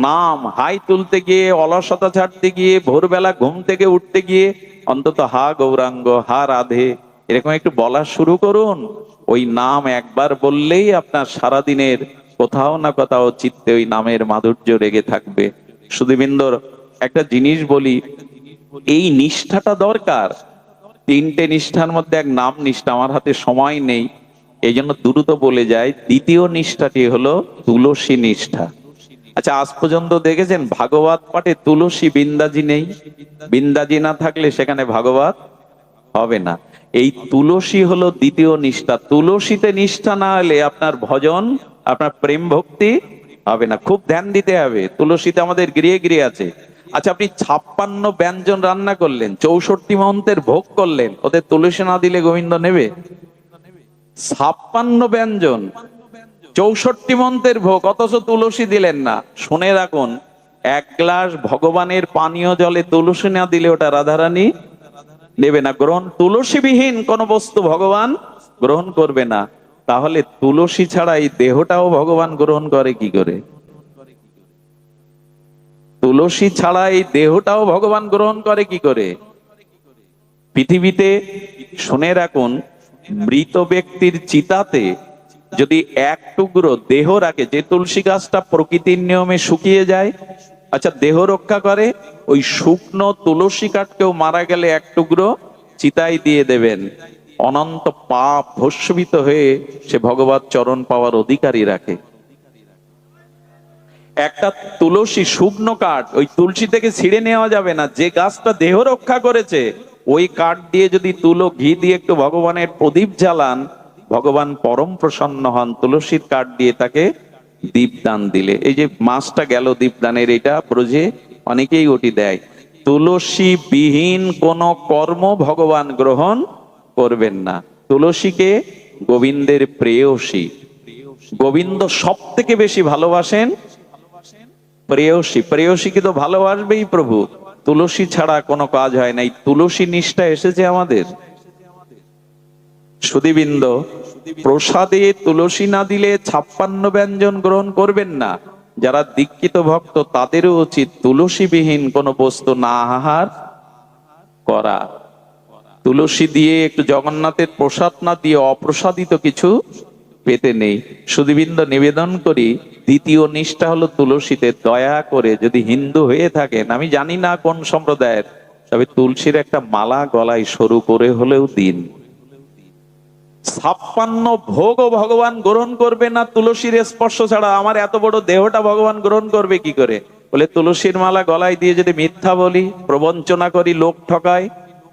নাম হাই তুলতে গিয়ে, অলসতা ছাড়তে গিয়ে, ভোরবেলা ঘুম থেকে উঠতে গিয়ে অন্তত হা গৌরাঙ্গ, হা রাধে এরকম একটু বলা শুরু করুন। ওই নাম একবার বললেই আপনার সারাদিনের কোথাও না কোথাও চিত্তে ওই নামের মাধুর্য রেগে থাকবে। সুধীবৃন্দর, একটা জিনিস বলি, এই নিষ্ঠাটা দরকার। 3টে নিষ্ঠার মধ্যে এক নাম নিষ্ঠা, আমার হাতে সময় নেই এই জন্য দ্রুত বলে যায়। দ্বিতীয় নিষ্ঠাটি হলো তুলসী নিষ্ঠা। আচ্ছা, আজ পর্যন্ত দেখেছেন ভাগবত পাঠে তুলসী বিন্দাজি নেই? বিন্দাজি না থাকলে সেখানে ভাগবত হবে না। এই তুলসী হলো দ্বিতীয় নিষ্ঠা। তুলসীতে নিষ্ঠা না হলে আপনার ভজন, আপনার প্রেম ভক্তি হবে না। খুব ধ্যান দিতে হবে। তুলসীতে আমাদের গৃহে গৃহে আছে। আচ্ছা, আপনি 56 ব্যঞ্জন রান্না করলেন, 64 মন্ত্রের ভোগ করলেন, ওদের তুলসী না দিলে গোবিন্দ নেবে? 56 ব্যঞ্জন, 64 মন্ত্রের ভোগ, অথচ তুলসী দিলেন না। শুনে রাখুন, 1 গ্লাস ভগবানের পানীয় জলে তুলসী না দিলে ওটা রাধারানী নেবে না, গ্রহণ। তুলসীবিহীন কোন বস্তু ভগবান গ্রহণ করবে না। তাহলে তুলসী ছাড়া এই দেহটাও ভগবান গ্রহণ করে কি করে? তুলসী ছাড়া এই দেহটাও ভগবান গ্রহণ করে কি করে? পৃথিবীতে শুনে রাখুন, মৃত ব্যক্তির চিতাতে যদি 1 টুকরো দেহ রাখে, যে তুলসী গাছটা প্রকৃতির নিয়মে শুকিয়ে যায়, আচ্ছা দেহ রক্ষা করে, ওই শুকনো তুলসী কাঠকেও মারা গেলে 1 টুকরো চিতায় দিয়ে দেবেন। অনন্ত পাপ ভস্মীভূত হয়ে সে ভগবত চরণ পাওয়ার অধিকারী রাখে। একটা তুলসী শুকনো কাঠ, ওই তুলসী থেকে ছিঁড়ে নেওয়া যাবে না। যে গাছটা দেহ রক্ষা করেছে, ওই কাঠ দিয়ে যদি তুলো ঘি দিয়ে একটু ভগবানের প্রদীপ জ্বালান, ভগবান পরম প্রসন্ন হন। তুলসীর কাঠ দিয়ে তাকে দীপদান দিলে, এই যে মাসটা গেল দীপদানের, এটা ব্রজে অনেকেই ওটি দেয়। তুলসী বিহীন কোন কর্ম ভগবান গ্রহণ করবেন না। তুলসীকে গোবিন্দের প্রেয়সী, গোবিন্দ সব থেকে বেশি ভালোবাসেন প্রেয়সী। প্রেয়সীকে তো ভালোবাসবেই প্রভু, তুলসী ছাড়া কোনো কাজ হয় না। এই তুলসী নিষ্ঠা এসেছে আমাদের। সুধীবৃন্দ, প্রসাদে তুলসী না দিলে 56 ব্যঞ্জন গ্রহণ করবেন না। যারা দীক্ষিত ভক্ত তাদেরও উচিত তুলসীবিহীন কোনো বস্তু না আহার করা। তুলসী দিয়ে একটু জগন্নাথের প্রসাদ না দিয়ে অপ্রসাদিত কিছু পেতে নেই। সুধীবৃন্দ, নিবেদন করি, দ্বিতীয় নিষ্ঠা হলো তুলসীতে। দয়া করে যদি হিন্দু হয়ে থাকেন, আমি জানি না কোন সম্প্রদায়ের, তবে তুলসীর একটা মালা গলায় সরু করে হলেও দিন। 56 ভোগও ভগবান গ্রহণ করবে না তুলসীর স্পর্শ ছাড়া। আমার এত বড় দেহটা ভগবান গ্রহণ করবে কি করে? বলে তুলসীর মালা গলায় দিয়ে যদি মিথ্যা বলি, প্রবঞ্চনা করি, লোক ঠকাই,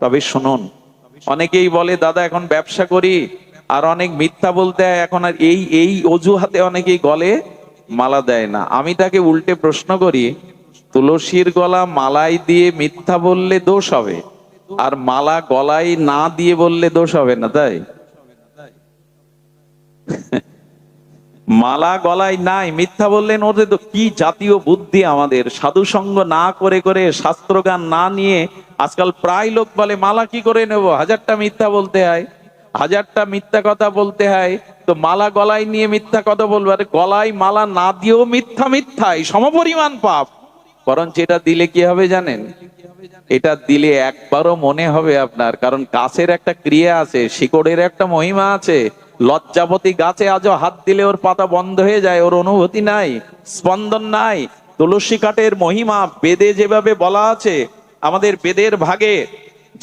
তবে শুনুন, অনেকেই বলে দাদা এখন ব্যবসা করি, আর অনেক মিথ্যা বলতে হয়, এখন আর এই এই অজুহাতে অনেকেই গলে মালা দেয় না। আমি তাকে উল্টে প্রশ্ন করি, তুলসীর গলা মালাই দিয়ে মিথ্যা বললে দোষ হবে, আর মালা গলায় না দিয়ে বললে দোষ হবে না, তাই? মালা গলায় নাই, মিথ্যা বললেন, ওদের তো কি জাতীয় বুদ্ধি আমাদের! সাধু সঙ্গ না করে করে, শাস্ত্রগান না নিয়ে, আজকাল প্রায় লোক বলে মালা কি করে নেব, 1000টা মিথ্যা বলতে হয়, 1000টা মিথ্যা কথা বলতে হয়, তো মালা গলায় নিয়ে মিথ্যা কথা বলবো। আরে গলায় মালা না দিয়েও মিথ্যা মিথ্যাই সমপরিমাণ পাপ। বরং যেটা দিলে কি হবে জানেন? এটা দিলে একবারও মনে হবে আপনার, কারণ গাছের একটা ক্রিয়া আছে, শিকড়ের একটা মহিমা আছে। লজ্জাপতি গাছে আজও হাত দিলে ওর পাতা বন্ধ হয়ে যায়, ওর অনুভূতি নাই, স্পন্দন নাই। তুলসী কাঠের মহিমা বেদে যেভাবে বলা আছে, আমাদের বেদের ভাগে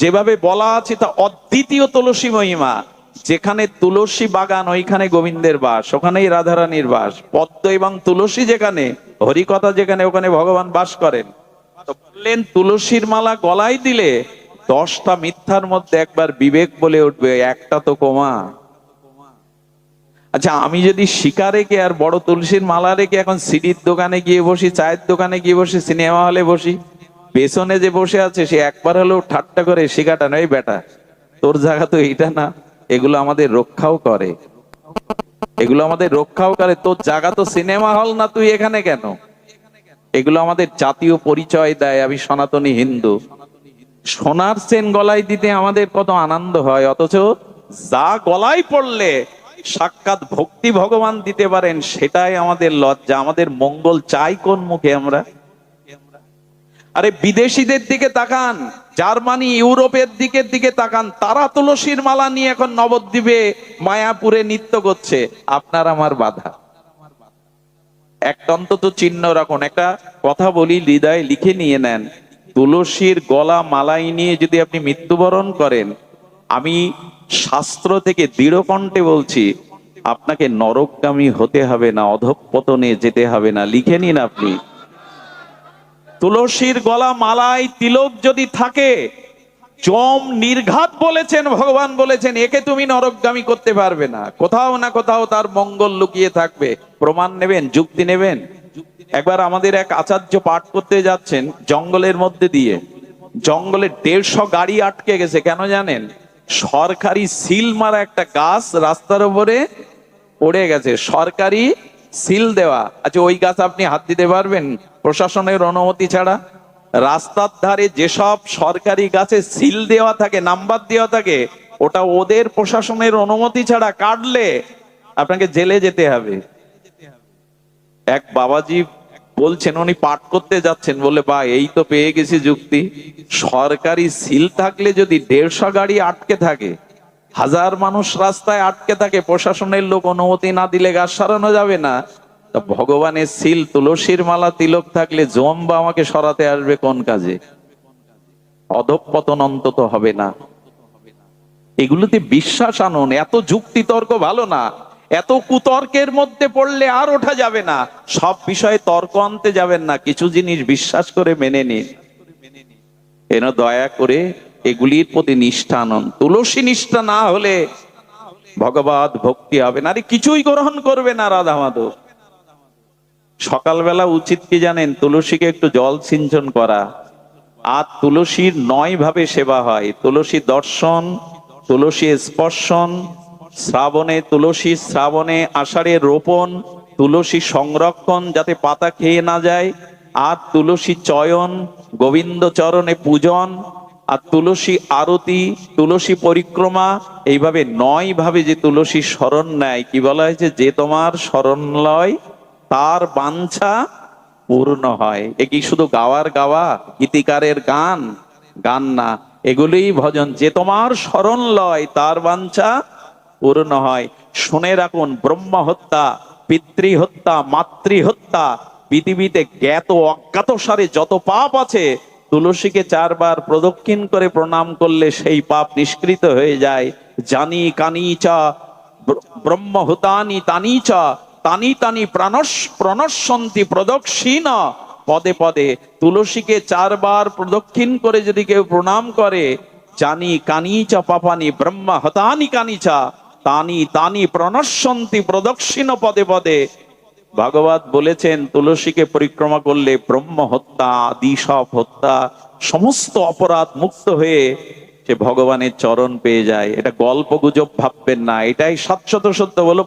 যেভাবে বলা আছে তা অদ্বিতীয় তুলসী মহিমা। যেখানে তুলসী বাগান ওইখানে গোবিন্দের বাস, ওখানেই রাধারানীর বাস। পদ্ম এবং তুলসী যেখানে, হরিকথা যেখানে, ওখানে ভগবান বাস করেন। তো বললেন তুলসীর মালা গলায় দিলে 10টা মিথ্যার মধ্যে একবার বিবেক বলে উঠবে, একটা তো কমা। আচ্ছা, আমি যদি শিকার রেখে আর বড় তুলসীর মালা রেখে এখন সিডির দোকানে গিয়ে বসি, চায়ের দোকানে গিয়ে বসি, সিনেমা হলে বসি, পেছনে যে বসে আছে সে একবার হলেও ঠাট্টা করে শিকাটা নয়, বেটা তোর জায়গা তো এইটা না। এগুলো আমাদের রক্ষাও করে, এগুলো আমাদের রক্ষাও করে। তোর জায়গা তো সিনেমা হল না, তুই এখানে কেন? এগুলো আমাদের জাতীয় পরিচয় দেয়, আমি সনাতনী হিন্দু। সোনার চেন গলায় দিতে আমাদের কত আনন্দ হয়, অথচ যা গলায় পড়লে সাক্ষাৎ ভক্তি ভগবান দিতে পারেন সেটাই আমাদের লজ্জা। আমাদের মঙ্গল চাই কোন মুখে আমরা? আরে বিদেশিদের দিকে তাকান, জার্মানি ইউরোপের দিকে তাকান, তারা তুলসীর মালা নিয়ে এখন নবদ্বীপে মায়াপুরে নৃত্য করছে। আপনার আমার বাধা। একটা অন্তত চিহ্ন রাখুন। একটা কথা বলি, হৃদয়ে লিখে নিয়ে নেন, তুলসীর গলা মালাই নিয়ে যদি আপনি মৃত্যুবরণ করেন, আমি শাস্ত্র থেকে দৃঢ় কণ্ঠে বলছি, আপনাকে নরকগামী হতে হবে না, অধঃপতনে যেতে হবে না। লিখে নিন আপনি। তুলসীর গলা মালায় তিলক যদি থাকে, যম নির্ঘাত বলেছেন, ভগবান বলেছেন একে তুমি নরকগামী করতে পারবে না। কোথাও না কোথাও তার মঙ্গল লুকিয়ে থাকবে। প্রমাণ নেবেন, যুক্তি নেবেন? একবার আমাদের এক আচার্য পাঠ করতে যাচ্ছেন জঙ্গলের মধ্যে দিয়ে, জঙ্গলে 150 গাড়ি আটকে গেছে। কেন জানেন? সরকারি সিল মারা একটা গাছ রাস্তার উপরে পড়ে গেছে, সরকারি সিল দেওয়া। আচ্ছা, ওই গাছ আপনি হাত দিতে পারবেন প্রশাসনের অনুমতি ছাড়া? রাস্তার ধারে যেসব সরকারি গাছে সিল দেওয়া থাকে, নাম্বার দেওয়া থাকে, ওটা ওদের প্রশাসনের অনুমতি ছাড়া কাটলে আপনাকে জেলে যেতে হবে। এক বাবাজি বলছেন, উনি পাঠ করতে যাচ্ছেন, বলে বা এই তো পেয়ে গেছি যুক্তি। সরকারি সিল থাকলে যদি 150 গাড়ি আটকে থাকে, 1000 মানুষ রাস্তায় আটকে থাকে, প্রশাসনের লোক অনুমতি না দিলে গাছ সারানো যাবে না, তা ভগবানের সিল তুলসীর মালা তিলক থাকলে জম বা আমাকে সরাতে আসবে কোন কাজে? অধঃপতন অন্তত হবে না। এগুলোতে বিশ্বাস আনুন। এত যুক্তি তর্ক ভালো না, এত কুতর্কের মধ্যে পড়লে আর ওঠা যাবে না। সব বিষয়ে তর্ক আনতে যাবেন না, কিছু জিনিস বিশ্বাস করে মেনে নিন। এন দয়া করে এগুলির প্রতি নিষ্ঠা আনুন। তুলসী নিষ্ঠা না হলে ভগবত ভক্তি হবে না। আরে কিছুই গ্রহণ করবে না রাধা মাধব। সকালবেলা উচিত কি জানেন? তুলসীকে একটু জল সিঞ্চন করা। আর তুলসীর 9 ভাবে সেবা হয়। তুলসী দর্শন, তুলসী স্পর্শন, শ্রাবণে তুলসী শ্রাবণে, আষাঢ়ে রোপণ, তুলসী সংরক্ষণ যাতে পাতা খেয়ে না যায়, আর তুলসী চয়ন, গোবিন্দ চরণে পূজন, আর তুলসী আরতি, তুলসী পরিক্রমা। এইভাবে 9 ভাবে যে তুলসী শরণ নেয়, কি বলা হয়েছে? যে তোমার শরণ লয় তার বাঞ্ছা পূর্ণ হয়। এ কি শুধু গাওয়ার গাওয়া, গীতিকারের গান? গান না, এগুলোই ভজন। যে তোমার শরণ লয় তার বাঞ্ছা পূর্ণ হয়। শুনে রাখুন, ব্রহ্ম হত্যা, পিতৃ হত্যা, মাতৃ হত্যা, পৃথিবীতে জ্ঞাত অজ্ঞাত সারে যত পাপ আছে, তুলসীকে 4 বার প্রদক্ষিণ করে প্রণাম করলে সেই পাপ নিষ্কৃত হয়ে যায়। জানি কানি চা ব্রহ্ম হুতানি তানি চা তানি তানি প্রণশ্যন্তি প্রদক্ষিণ পদে পদে। তুলসীকে 4 বার প্রদক্ষিণ করে যদি কেউ প্রণাম করে, জানি কানি চা পাপানি ব্রহ্ম হতানি কানি চা তানি তানি প্রণশ্যন্তি প্রদক্ষিণ পদে পদে। ভাগবত বলেছেন তুলসীকে পরিক্রমা করলে ব্রহ্ম হত্যা, আদি সব হত্যা, সমস্ত অপরাধ মুক্ত হয়ে সে ভগবানের চরণ পেয়ে যায়। এটা গল্প গুজব ভাববেন না, এটাই শাশ্বত সত্য। বলো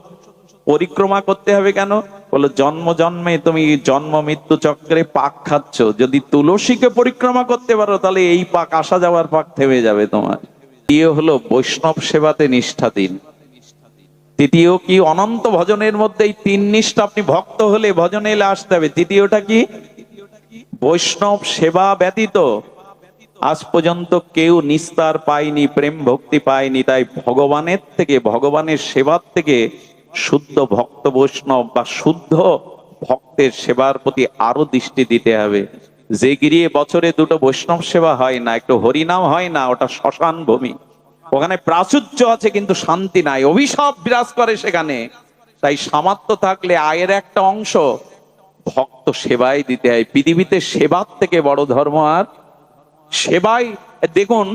পরিক্রমা করতে হবে কেন? বলো জন্ম জন্মে তুমি জন্ম মৃত্যু চক্রে পাক খাচ্ছ, যদি তুলসীকে পরিক্রমা করতে পারো তাহলে এই পাক, আসা যাওয়ার পাক থেমে যাবে তোমার। দ্বিতীয় হলো বৈষ্ণব সেবাতে নিষ্ঠা দিন। তৃতীয় কি? অনন্ত ভজনের মধ্যে এই 3 নিষ্ঠা। আপনি ভক্ত হলে ভজনে এলে আসতে হবে। তৃতীয়টা কি? বৈষ্ণব সেবা ব্যতীত আজ পর্যন্ত কেউ নিস্তার পায়নি, প্রেম ভক্তি পায়নি। তাই ভগবানের থেকে, ভগবানের সেবার থেকে শুদ্ধ ভক্ত বৈষ্ণব বা শুদ্ধ ভক্তের সেবার প্রতি আরো দৃষ্টি দিতে হবে। যে গিরিয়ে বছরে দুটো বৈষ্ণব সেবা হয় না, একটু হরিনাম হয় না, ওটা শ্মশান ভূমি। ওখানে প্রাচুর্য আছে কিন্তু শান্তি নাই, অভিশাপ বিরাজ করে সেখানে। তাই সামর্থ্য থাকলে আয়ের একটা অংশ ভক্ত সেবায় দিতে হয়। পৃথিবীতে সেবার থেকে বড় ধর্ম আর সেবাই। দেখুন,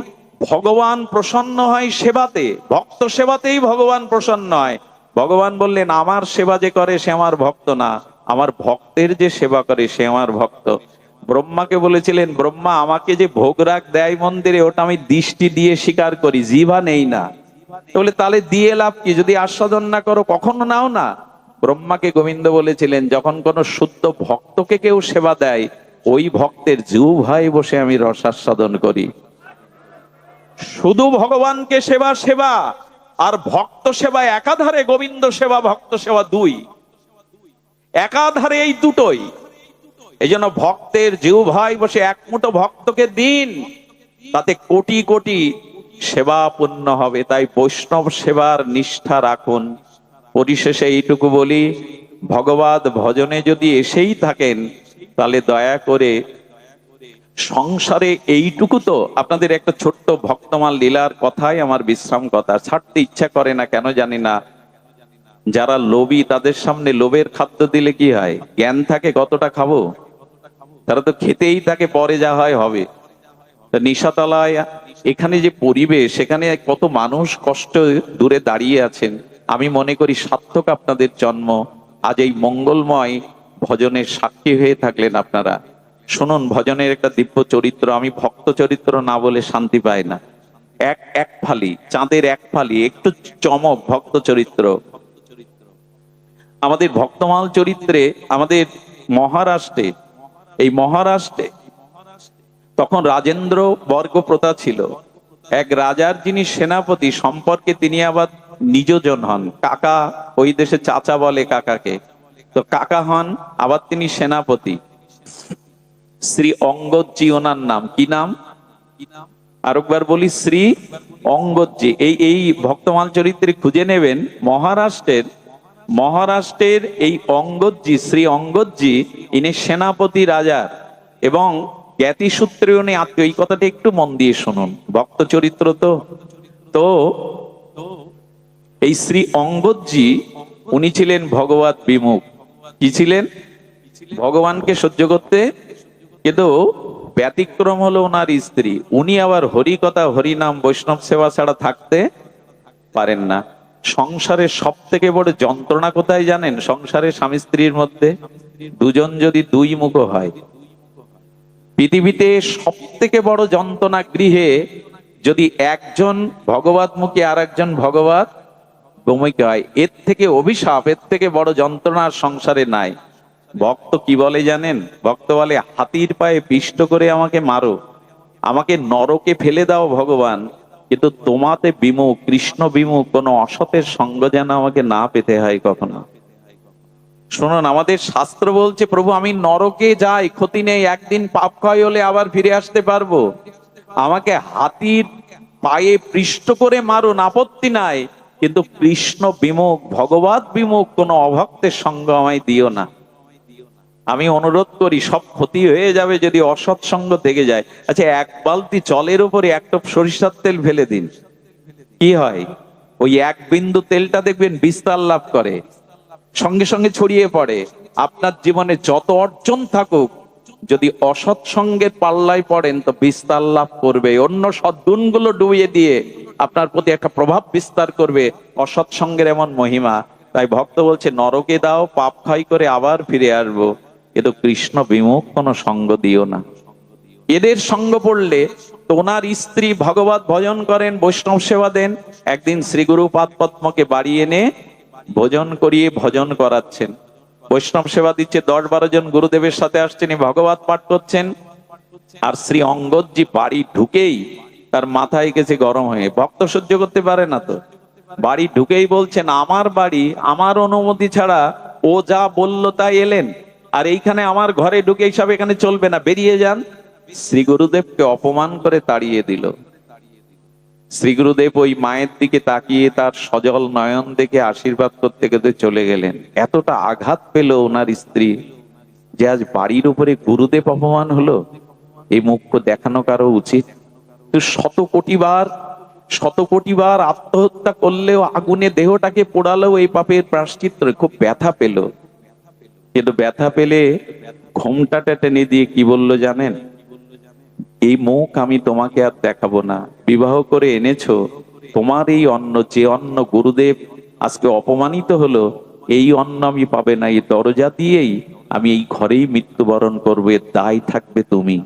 ভগবান প্রসন্ন হয় সেবাতে, ভক্ত সেবাতেই ভগবান প্রসন্ন হয়। ভগবান বললেন, আমার সেবা যে করে সে আমার ভক্ত না, আমার ভক্তের যে সেবা করে সে আমার ভক্ত। ব্রহ্মাকে বলেছিলেন, ব্রহ্মা আমাকে যে ভোগ রাখ দেয় মন্দিরে, ওটা আমি দৃষ্টি দিয়ে স্বীকার করি, জিভা নেই না। বলে তাহলে দিয়ে লাভ কি, যদি আস্বাদন না করো কখনো নাও না। ব্রহ্মাকে গোবিন্দ বলেছিলেন, যখন কোন শুদ্ধ ভক্তকে কেউ সেবা দেয়, ওই ভক্তের জিহ্বায় বসে আমি রসাস্বাদন করি। শুধু ভগবানকে সেবা সেবা, আর ভক্ত সেবা একাধারে। গোবিন্দ সেবা ভক্ত সেবা দুই, একাধারে এই দুটোই। এই জন্য ভক্তের জিহ্বায় বসে এক মুঠো ভক্তকে দিন, তাতে কোটি কোটি সেবা পূর্ণ হবে। তাই বৈষ্ণব সেবার নিষ্ঠা রাখুন। পরিশেষে এইটুকু বলি, ভগবত ভজনে যদি এসেই থাকেন, তাহলে দয়া করে সংসারে এইটুকু তো। আপনাদের একটা ছোট্ট ভক্তমাল লীলার কথাই আমার বিশ্রাম কথা, ছাড়তে ইচ্ছা করে না কেন জানি না। যারা লোভী তাদের সামনে লোভের খাদ্য দিলে কি হয়, জ্ঞান থাকে কতটা খাবো, তারা তো খেতেই থাকে, পরে যা হয় হবে। নিশাতলায় এখানে যে পরিবেশ, সেখানে কত মানুষ কষ্ট দূরে দাঁড়িয়ে আছেন। আমি মনে করি সার্থক আপনাদের জন্ম। আজ এই মঙ্গলময় ভজনের সাক্ষী হয়ে থাকলেন আপনারা। শুনুন, ভজনের একটা দিব্য চরিত্র, আমি ভক্ত চরিত্র না বলে শান্তি পাই না। এক ফালি চাঁদের এক ফালি একটু চমক ভক্ত চরিত্র। আমাদের ভক্তমাল চরিত্রে, আমাদের মহারাষ্ট্রে, এই মহারাষ্ট্রে তখন রাজেন্দ্র বর্গ প্রথা ছিল। এক রাজার যিনি সেনাপতি, সম্পর্কে তিনি আবার নিজজন হন, কাকা, ওই দেশে চাচা বলে কাকাকে, তো কাকা হন, আবার তিনি সেনাপতি। শ্রী অঙ্গদজি ওনার নাম। কি নাম? আরেকবার বলি, শ্রী অঙ্গদজি। এই ভক্তমাল চরিত্রে খুঁজে নেবেন, মহারাষ্ট্রের এই অঙ্গদজি, শ্রী অঙ্গদজি, ইনি সেনাপতি রাজার, এবং জ্ঞাতি সূত্রে উনি আত্মীয়। এই কথাটা একটু মন দিয়ে শুনুন, ভক্ত চরিত্র তো। তো এই শ্রী অঙ্গদজি, উনি ছিলেন ভগবত বিমুখ। কি ছিলেন? ভগবানকে সহ্য করতে, কিন্তু ব্যতিক্রম হলো ওনার স্ত্রী। উনি আবার হরি কথা, হরিনাম, বৈষ্ণব সেবা ছাড়া থাকতে পারেন না। সংসারের সব থেকে বড় যন্ত্রণা কোথায় জানেন? সংসারে স্বামী স্ত্রীর মধ্যে দুজন যদি দুই মুখ হয়। পৃথিবীতে সব থেকে বড় যন্ত্রণা গৃহে যদি একজন ভগবতমুখী আর একজন ভগবত বিমুখী হয়। এর থেকে অভিশাপ, এর থেকে বড় যন্ত্রণার সংসারে নাই। ভক্ত কি বলে জানেন? ভক্ত বলে, হাতির পায়ে পিষ্ট করে আমাকে মারো, আমাকে নরকে ফেলে দাও ভগবান, কিন্তু তোমাতে বিমুখ, কৃষ্ণ বিমুখ কোন অসতের সঙ্গ যেন আমাকে না পেতে হয় কখনো। শুনুন, আমাদের শাস্ত্র বলছে, প্রভু আমি নরকে যাই, ক্ষতি নেই, একদিন পাপ ক্ষয় হলে আবার ফিরে আসতে পারবো, আমাকে হাতির পায়ে পৃষ্ঠ করে মারুন, আপত্তি নাই, কিন্তু কৃষ্ণ বিমুখ, ভগবত বিমুখ কোন অভক্তের সঙ্গ আমায় দিও না। আমি অনুরোধ করি, সব ক্ষতি হয়ে যাবে যদি অসৎ সঙ্গ থেকে যায়। আচ্ছা, এক বালতি জলের উপরে এক টোপ সরিষার তেল ফেলে দিন, কি হয়? ওই এক বিন্দু তেলটা দেখবেন বিস্তার লাভ করে, সঙ্গে সঙ্গে ছড়িয়ে পড়ে। আপনার জীবনে যত অর্জন থাকুক, যদি অসৎ সঙ্গের পাল্লায় পড়েন তো বিস্তার লাভ করবে, অন্য সদ্গুণগুলো ডুবিয়ে দিয়ে আপনার প্রতি একটা প্রভাব বিস্তার করবে। অসৎ সঙ্গের এমন মহিমা। তাই ভক্ত বলছে, নরকে দাও, পাপ ক্ষয় করে আবার ফিরে আসবো, কিন্তু কৃষ্ণ বিমুখ কোন সঙ্গ দিও না। এদের সঙ্গ পড়লে তো, ওনার স্ত্রী ভগবত ভজন করেন, বৈষ্ণব সেবা দেন। একদিন শ্রী গুরু পাদ পদ্মকে বাড়ি এনে ভোজন করিয়ে ভজন করাচ্ছেন, বৈষ্ণব সেবা দিচ্ছে। 10-12 জন গুরুদেবের সাথে আসছেন, ভগবত পাঠ করছেন। আর শ্রী অঙ্গদজি বাড়ি ঢুকেই তার মাথায় গেছে গরম হয়ে, ভক্ত সহ্য করতে পারে না তো। বাড়ি ঢুকেই বলছেন, আমার বাড়ি, আমার অনুমতি ছাড়া ও যা বললো তাই এলেন, আর এইখানে আমার ঘরে ঢুকে সব এখানে চলবে না, বেরিয়ে যান। শ্রী গুরুদেবকে অপমান করে তাড়িয়ে দিল। শ্রী গুরুদেব ওই মায়ের দিকে তাকিয়ে তার সজল নয়ন দেখে আশীর্বাদ করতে করতে চলে গেলেন। এতটা আঘাত পেল ওনার স্ত্রী যে আজ বাড়ির উপরে গুরুদেব অপমান হলো। এই মুখ্য দেখানো কারো উচিত? তো শত কোটি বার আত্মহত্যা করলেও, আগুনে দেহটাকে পোড়ালেও এই পাপের প্রায়শ্চিত্ত খুব ব্যথা পেল। কিন্তু ব্যথা পেলে ঘোমটাটা টেনে দিয়ে কি বললো জানেন? এই মুখ আমি তোমাকে আর দেখাবো না। বিবাহ করে এনেছো, তোমার এই অন্ন, যে অন্ন গুরুদেব আজকে অপমানিত হলো, এই অন্ন আমি পাবে না। এই দরজা দিয়েই আমি এই ঘরেই মৃত্যুবরণ করবো, এর দায় থাকবে তুমি।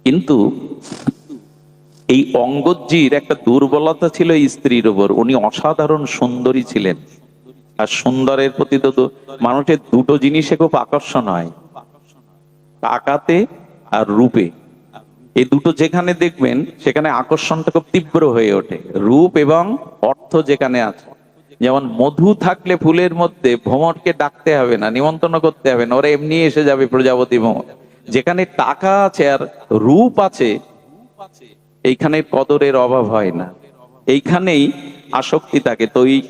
কিন্তু এই অঙ্গদজির একটা দুর্বলতা ছিল স্ত্রীর উপর। উনি অসাধারণ সুন্দরী ছিলেন, আর সুন্দরের প্রতি তো মানুষের দুটো জিনিসে খুব আকর্ষণ হয়, টাকাতে আর রূপে। এই দুটো যেখানে দেখবেন সেখানে আকর্ষণটা খুব তীব্র হয়ে ওঠে। রূপ এবং অর্থ যেখানে আছে, যেমন মধু থাকলে ফুলের মধ্যে ভ্রমরকে ডাকতে হবে না, নিমন্ত্রণ করতে হবে না, ওরা এমনি এসে যাবে, প্রজাপতি ভ্রমর। যেখানে টাকা আছে আর রূপ আছে, এইখানে কদরের অভাব হয় না, এইখানেই আসক্তি থাকে। তো এই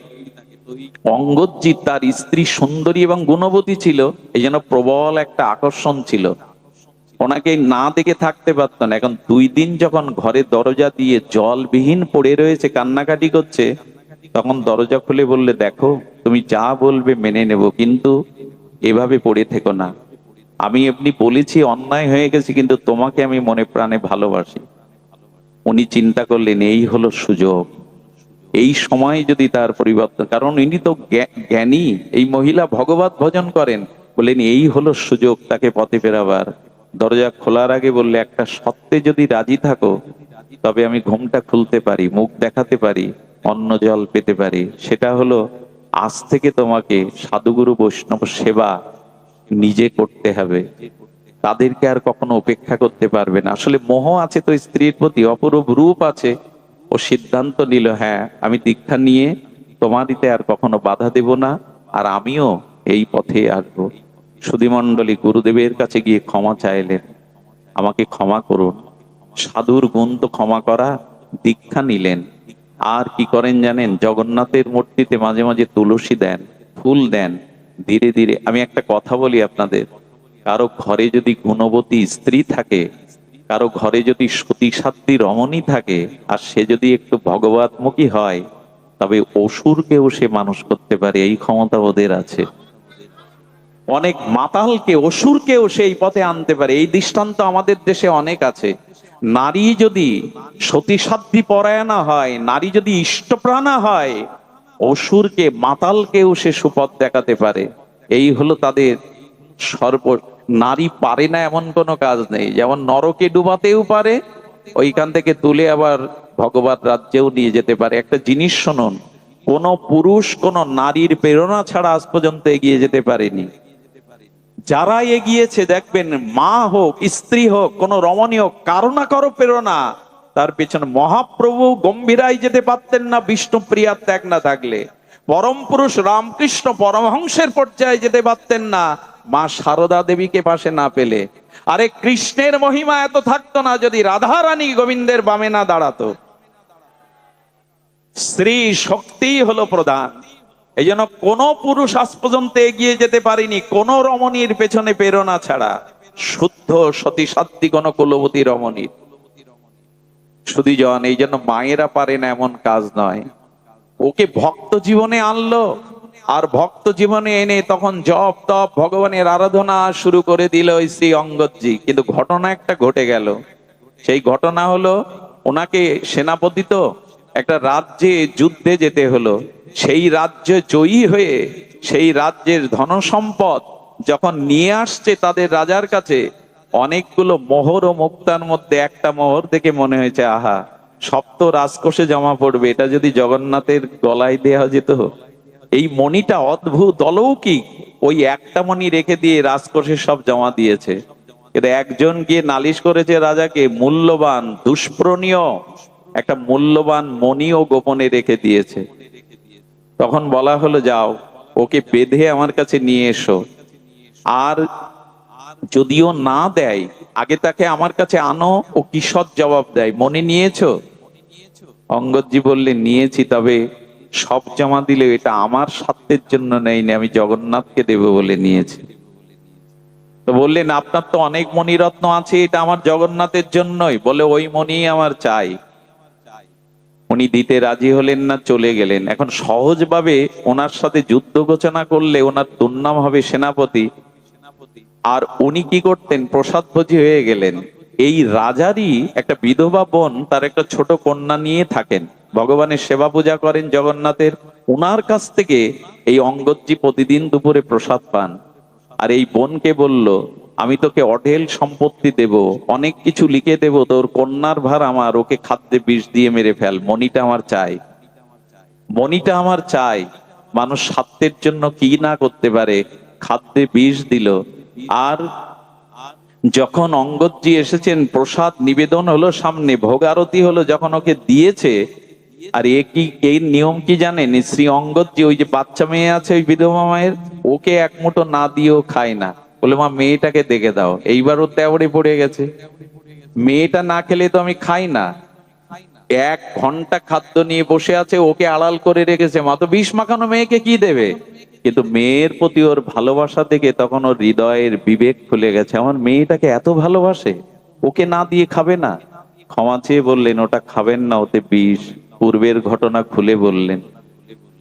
অঙ্গদজি, তার স্ত্রী সুন্দরী এবং গুণবতী ছিল, এই জন্য প্রবল একটা আকর্ষণ ছিল। ওনাকে না দেখে থাকতে পারত না। এখন 2 দিন যখন ঘরে দরজা দিয়ে জলবিহীন পড়ে রয়েছে, কান্নাকাটি করছে, তখন দরজা খুলে বললে, দেখো তুমি যা বলবে মেনে নেব, কিন্তু এভাবে পড়ে থেকো না। আমি এমনি বলেছি, অন্যায় হয়ে গেছে, কিন্তু তোমাকে আমি মনে প্রাণে ভালোবাসি। উনি চিন্তা করলেন এই হলো সুযোগ। এই সময় যদি তার পরিবর্তন, কারণ ইনি তো জ্ঞানী, এই মহিলা ভগবত ভজন করেন, বললেন এই হলো সুযোগ তাকে পথে ফেরাবার। দরজা খোলার আগে বললে, একটা সত্যে যদি রাজি থাকো তবে আমি ঘুমটা খুলতে পারি, মুখ দেখাতে পারি, অন্ন জল পেতে পারি। সেটা হলো, আজ থেকে তোমাকে সাধুগুরু বৈষ্ণব সেবা নিজে করতে হবে, তাদেরকে আর কখনো উপেক্ষা করতে পারবে না। আসলে মোহ আছে তো স্ত্রীর প্রতি, অপরূপ রূপ আছে। ও সিদ্ধান্ত নিল, হ্যাঁ আমি দীক্ষা নিয়ে তোমারিতে আর কখনো বাধা দেব না, আর আমিও এই পথে আসবো। সুধীমণ্ডলী গুরুদেবের কাছে গিয়ে ক্ষমা চাইলেন, আমাকে ক্ষমা করুন। সাধুর গুণ তো ক্ষমা করা। দীক্ষা নিলেন। আর কি করেন জানেন? জগন্নাথের মূর্তিতে মাঝে মাঝে তুলসী দেন, ফুল দেন। ধীরে ধীরে, আমি একটা কথা বলি আপনাদের, কারো ঘরে যদি গুণবতী স্ত্রী থাকে, কারো ঘরে যদি সতী সাধ্বী রমণী থাকে, আর সে যদি একটু ভগবতমুখী হয়, তবে অসুরকেও সে মানুষ করতে পারে, এই ক্ষমতা ওদের আছে। অনেক মাতালকে, অসুরকেও সেই পথে আনতে পারে, এই দৃষ্টান্ত আমাদের দেশে অনেক আছে। নারী যদি সতী সাধ্বী পরায়ণা হয়, নারী যদি ইষ্টপ্রাণা হয়, অসুরকে, মাতালকেও সে সুপথ দেখাতে পারে। এই হলো তাদের সর্ব। নারী পারে না এমন কোনো কাজ নেই। যেমন নরকে ডুবাতেও পারে, ওইখান থেকে তুলে আবার ভগবত রাজ্যেও নিয়ে যেতে পারে। একটা জিনিস শুনুন, কোন পুরুষ কোন নারীর প্রেরণা ছাড়া আজ পর্যন্ত এগিয়ে যেতে পারেনি। যারা এগিয়েছে দেখবেন, মা হোক, স্ত্রী হোক, কোন রমণী হোক, কারো না কারো প্রেরণা। তার পেছনে মহাপ্রভু গম্ভীরাই যেতে পারতেন না বিষ্ণুপ্রিয়ার ত্যাগ না থাকলে। পরম পুরুষ রামকৃষ্ণ পরমহংসের পর্যায়ে যেতে পারতেন না মা সারদা দেবীকে পাশে না পেলে। আরে কৃষ্ণের মহিমা এত থাকতো না যদি রাধা রানী গোবিন্দের বামে না দাঁড়াতো। স্ত্রী শক্তি হলো প্রধান। এই জন্য কোন পুরুষ আজ পর্যন্ত এগিয়ে যেতে পারেনি কোন রমণীর পেছনে প্রেরণা ছাড়া, শুদ্ধ সতী সাধ্বী কোন কুলবতী রমণীর। সুধীজন, এই জন্য মায়েরা পারে না এমন কাজ নয়। ওকে ভক্ত জীবনে আনলো, আর ভক্ত জীবনে এনে তখন জপ তপ ভগবানের আরাধনা শুরু করে দিল ওই শ্রী অঙ্গদজি। কিন্তু ঘটনা একটা ঘটে গেল। সেই ঘটনা হলো, ওনাকে সেনাপতি তো একটা রাজ্যে যুদ্ধে যেতে হলো। সেই রাজ্য জয়ী হয়ে সেই রাজ্যের ধনসম্পদ যখন নিয়ে আসছে তাদের রাজার কাছে, অনেকগুলো মোহর ও মুক্তার মধ্যে একটা মোহর দেখে মনে হয়েছে, আহা, সপ্ত রাজকোষে জমা পড়বে, এটা যদি জগন্নাথের গলায় দেওয়া যেত। এই মণিটা অদ্ভুত অলৌকিক, ওই একটা মণি রেখে দিয়ে রাজকোষে সব জমা দিয়েছে। কিন্তু একজন গিয়ে নালিশ করেছে রাজাকে, মূল্যবান দুষ্প্রণীয় একটা মূল্যবান মণিও গোপনে রেখে দিয়েছে। তখন বলা হলো, যাও ওকে বেঁধে আমার কাছে নিয়ে এসো। আর যদিও না দেয়, আগে তাকে আমার কাছে আনো, ও কি সৎ জবাব দেয়, মনে নিয়েছো? অঙ্গদজি বললেন, নিয়েছি, তবে সব জমা দিলে এটা আমার স্বার্থের জন্য নেইনি, আমি জগন্নাথকে দেব বলে নিয়েছি। তো বললেন, আপনার তো অনেক মণিরত্ন আছে, এটা আমার জগন্নাথের জন্যই। বলে, ওই মণি আমার চাই। উনি দিতে রাজি হলেন না, চলে গেলেন। এখন সহজভাবে ওনার সাথে যুদ্ধ ঘোষণা করলে ওনার দুর্নাম হবে সেনাপতি। আর উনি কি করতেন, প্রসাদ ভোজী হয়ে গেলেন। এই রাজারই একটা বিধবা বোন, তার একটা ছোট কন্যা নিয়ে থাকেন, ভগবানের সেবা পূজা করেন জগন্নাথের। উনার কাছ থেকে এই অঙ্গদজি প্রতিদিন দুপুরে প্রসাদ পান। আর এই বোনকে বলল, আমি তোকে অঢেল সম্পত্তি দেব, অনেক কিছু লিখে দেব, তোর কন্যার ভার আমার, ওকে খাদ্যে বিষ দিয়ে মেরে ফেল, মণিটা আমার চাই, মণিটা আমার চাই। মানুষ স্বার্থের জন্য কি না করতে পারে, খাদ্যে বিষ দিল। আর যখন অঙ্গদজি এসেছেন, প্রসাদ নিবেদন হলো সামনে, ভোগ আরতি হলো, যখন ওকে দিয়েছে, আর এই নিয়ম কি জানেন, শ্রী অঙ্গদজি ওই যে বাচ্চা মেয়ে আছে ওই বিধবা মায়ের, ওকে এক মুঠো না দিয়েও খায় না। বলে, মা মেয়েটাকে দেখে দাও। এইবার ও তেবড়ে পড়ে গেছে, মেয়েটা না খেলে তো আমি খাই না। 1 ঘন্টা খাদ্য নিয়ে বসে আছে, ওকে আড়াল করে রেখেছে, মা তো বিষ মাখানো মেয়েকে কি দেবে। কিন্তু মেয়ের প্রতি ওর ভালোবাসা দেখে তখন ওর হৃদয়ের বিবেক খুলে গেছে, আমার মেয়েটাকে এত ভালোবাসে, ওকে না দিয়ে খাবে না। ক্ষমা চেয়ে বললেন, ওটা খাবেন না, ওতে বিষ। পূর্বের ঘটনা খুলে বললেন।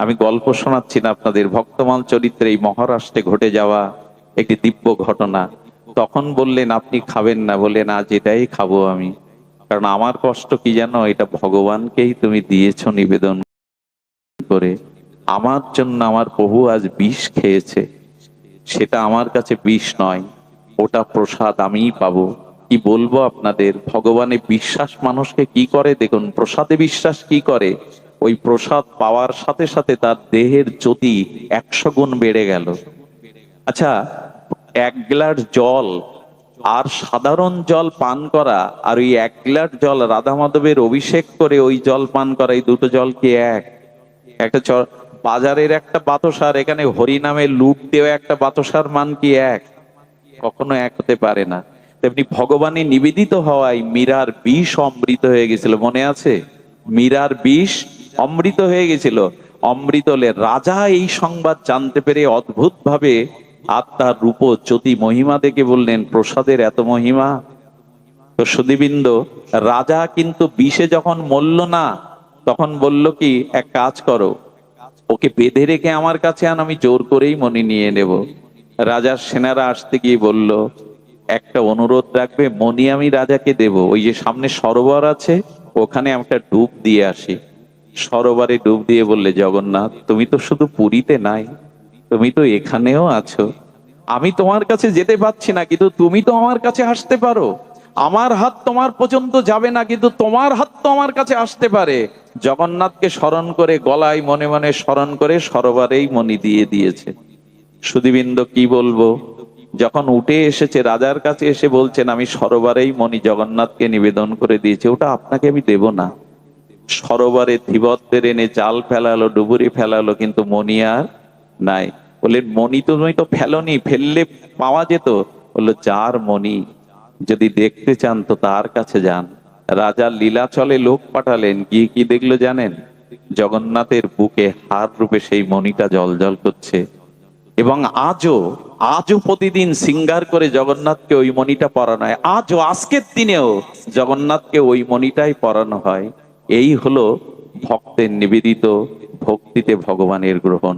আমি গল্প শোনাচ্ছি না আপনাদের, ভক্তমাল চরিত্রে এই মহারাষ্ট্রে ঘটে যাওয়া একটি দিব্য ঘটনা। তখন বললেন, আপনি খাবেন না? বললেন, আজ এটাই খাবো আমি। কারণ আমার কষ্ট কি জানো, এটা ভগবানকেই তুমি দিয়েছো নিবেদন করে। আমার জন্য আমার প্রভু আজ বিষ খেয়েছে, সেটা আমার কাছে বিষ নয়, ওটা প্রসাদ, আমিই পাবো। কি বলবো আপনাদের, ভগবানে বিশ্বাস মানুষকে কি করে দেখুন, প্রসাদে বিশ্বাস কি করে, ওই প্রসাদ পাওয়ার সাথে সাথে তার দেহের জ্যোতি 100 গুণ বেড়ে গেল। আচ্ছা, 1 গ্লাস জল আর সাধারণ জল পান করা, আর ওই 1 গ্লাস জল রাধা মাধবের অভিষেক করে ওই জল পান করা, এই দুটো জল কি এক? একটা বাজারের একটা বাতাসার, এখানে হরিনামে লুক দেওয়া একটা বাতাসার মান কি এক? কখনো এক হতে পারে না। তেমনি ভগবানে নিবেদিত হওয়ায় মীরার বিষ অমৃত হয়ে গেছিল, মনে আছে? মীরার বিষ অমৃত হয়ে গেছিল। অমৃত হলে রাজা এই সংবাদ জানতে পেরে অদ্ভুত ভাবে আত্মার রূপ জ্যোতি মহিমা দেখে বললেন, প্রসাদের এত মহিমা। তো সুধীবৃন্দ, রাজা কিন্তু বিষে যখন মরল না, তখন বলল কি, এক কাজ করো, ওকে বেঁধে রেখে আমার কাছে আন, আমি জোর করেই মণি নিয়ে নেব। রাজার সেনারা আসতে গিয়ে বলল, একটা অনুরোধ রাখবে, মণি আমি রাজাকে দেব, ওই যে সামনে সরোবর আছে, ওখানে একটা ডুব দিয়ে আসি। সরোবরে ডুব দিয়ে বললে, জগন্নাথ তুমি তো শুধু পুরীতে নাই, তুমি তো এখানেও আছো। আমি তোমার কাছে যেতে পারছি না, কিন্তু তুমি তো আমার কাছে আসতে পারো। আমার হাত তোমার পর্যন্ত যাবে না, কিন্তু তোমার হাত তো আমার কাছে আসতে পারে। জগন্নাথকে স্মরণ করে, গলায় মনে মনে স্মরণ করে সরোবরেই মণি দিয়ে দিয়েছে। সুধীবৃন্দ, কি বলবো, যখন উঠে এসেছে রাজার কাছে এসে বলছেন, আমি সরোবরেই মণি জগন্নাথকে নিবেদন করে দিয়েছি, ওটা আপনাকে আমি দেব না। সরোবরে ধীবরদের এনে জাল ফেলালো, ডুবুরি ফেলালো, কিন্তু মণি আর নাই। বললেন, মণি তুমি তো ফেলোনি, ফেললে পাওয়া যেত। বললো, যার মণি যদি দেখতে চান তো তার কাছে যান। রাজা লীলাচলে লোক পাঠালেন, গিয়ে কি দেখলো জানেন? জগন্নাথের বুকে হার রূপে সেই মণিটা জলজল করছে। এবং আজও আজও প্রতিদিন সিঙ্গার করে জগন্নাথকে ওই মণিটা পরানো হয়। আজও আজকের দিনেও জগন্নাথকে ওই মণিটাই পরানো হয়। এই হলো ভক্তের নিবেদিত ভক্তিতে ভগবানের গ্রহণ।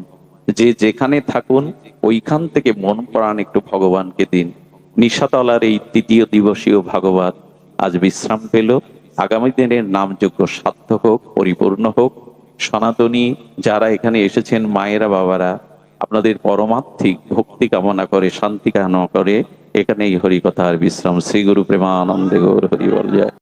যে যেখানে থাকুন, ওইখান থেকে মন প্রাণ একটু ভগবানকে দিন। নিশাতলার এই 3য় দিবসীয় ভাগবত আজ বিশ্রাম পেল। আগামী দিনের নামযোগ্য সার্থক হোক, পরিপূর্ণ হোক। সনাতনী যারা এখানে এসেছেন, মায়েরা বাবারা, আপনাদের পরমার্থিক ভক্তি কামনা করে, শান্তি কামনা করে এখানেই হরিকথার বিশ্রাম। শ্রী গুরু প্রেমানন্দে গৌর হরি বল জয়।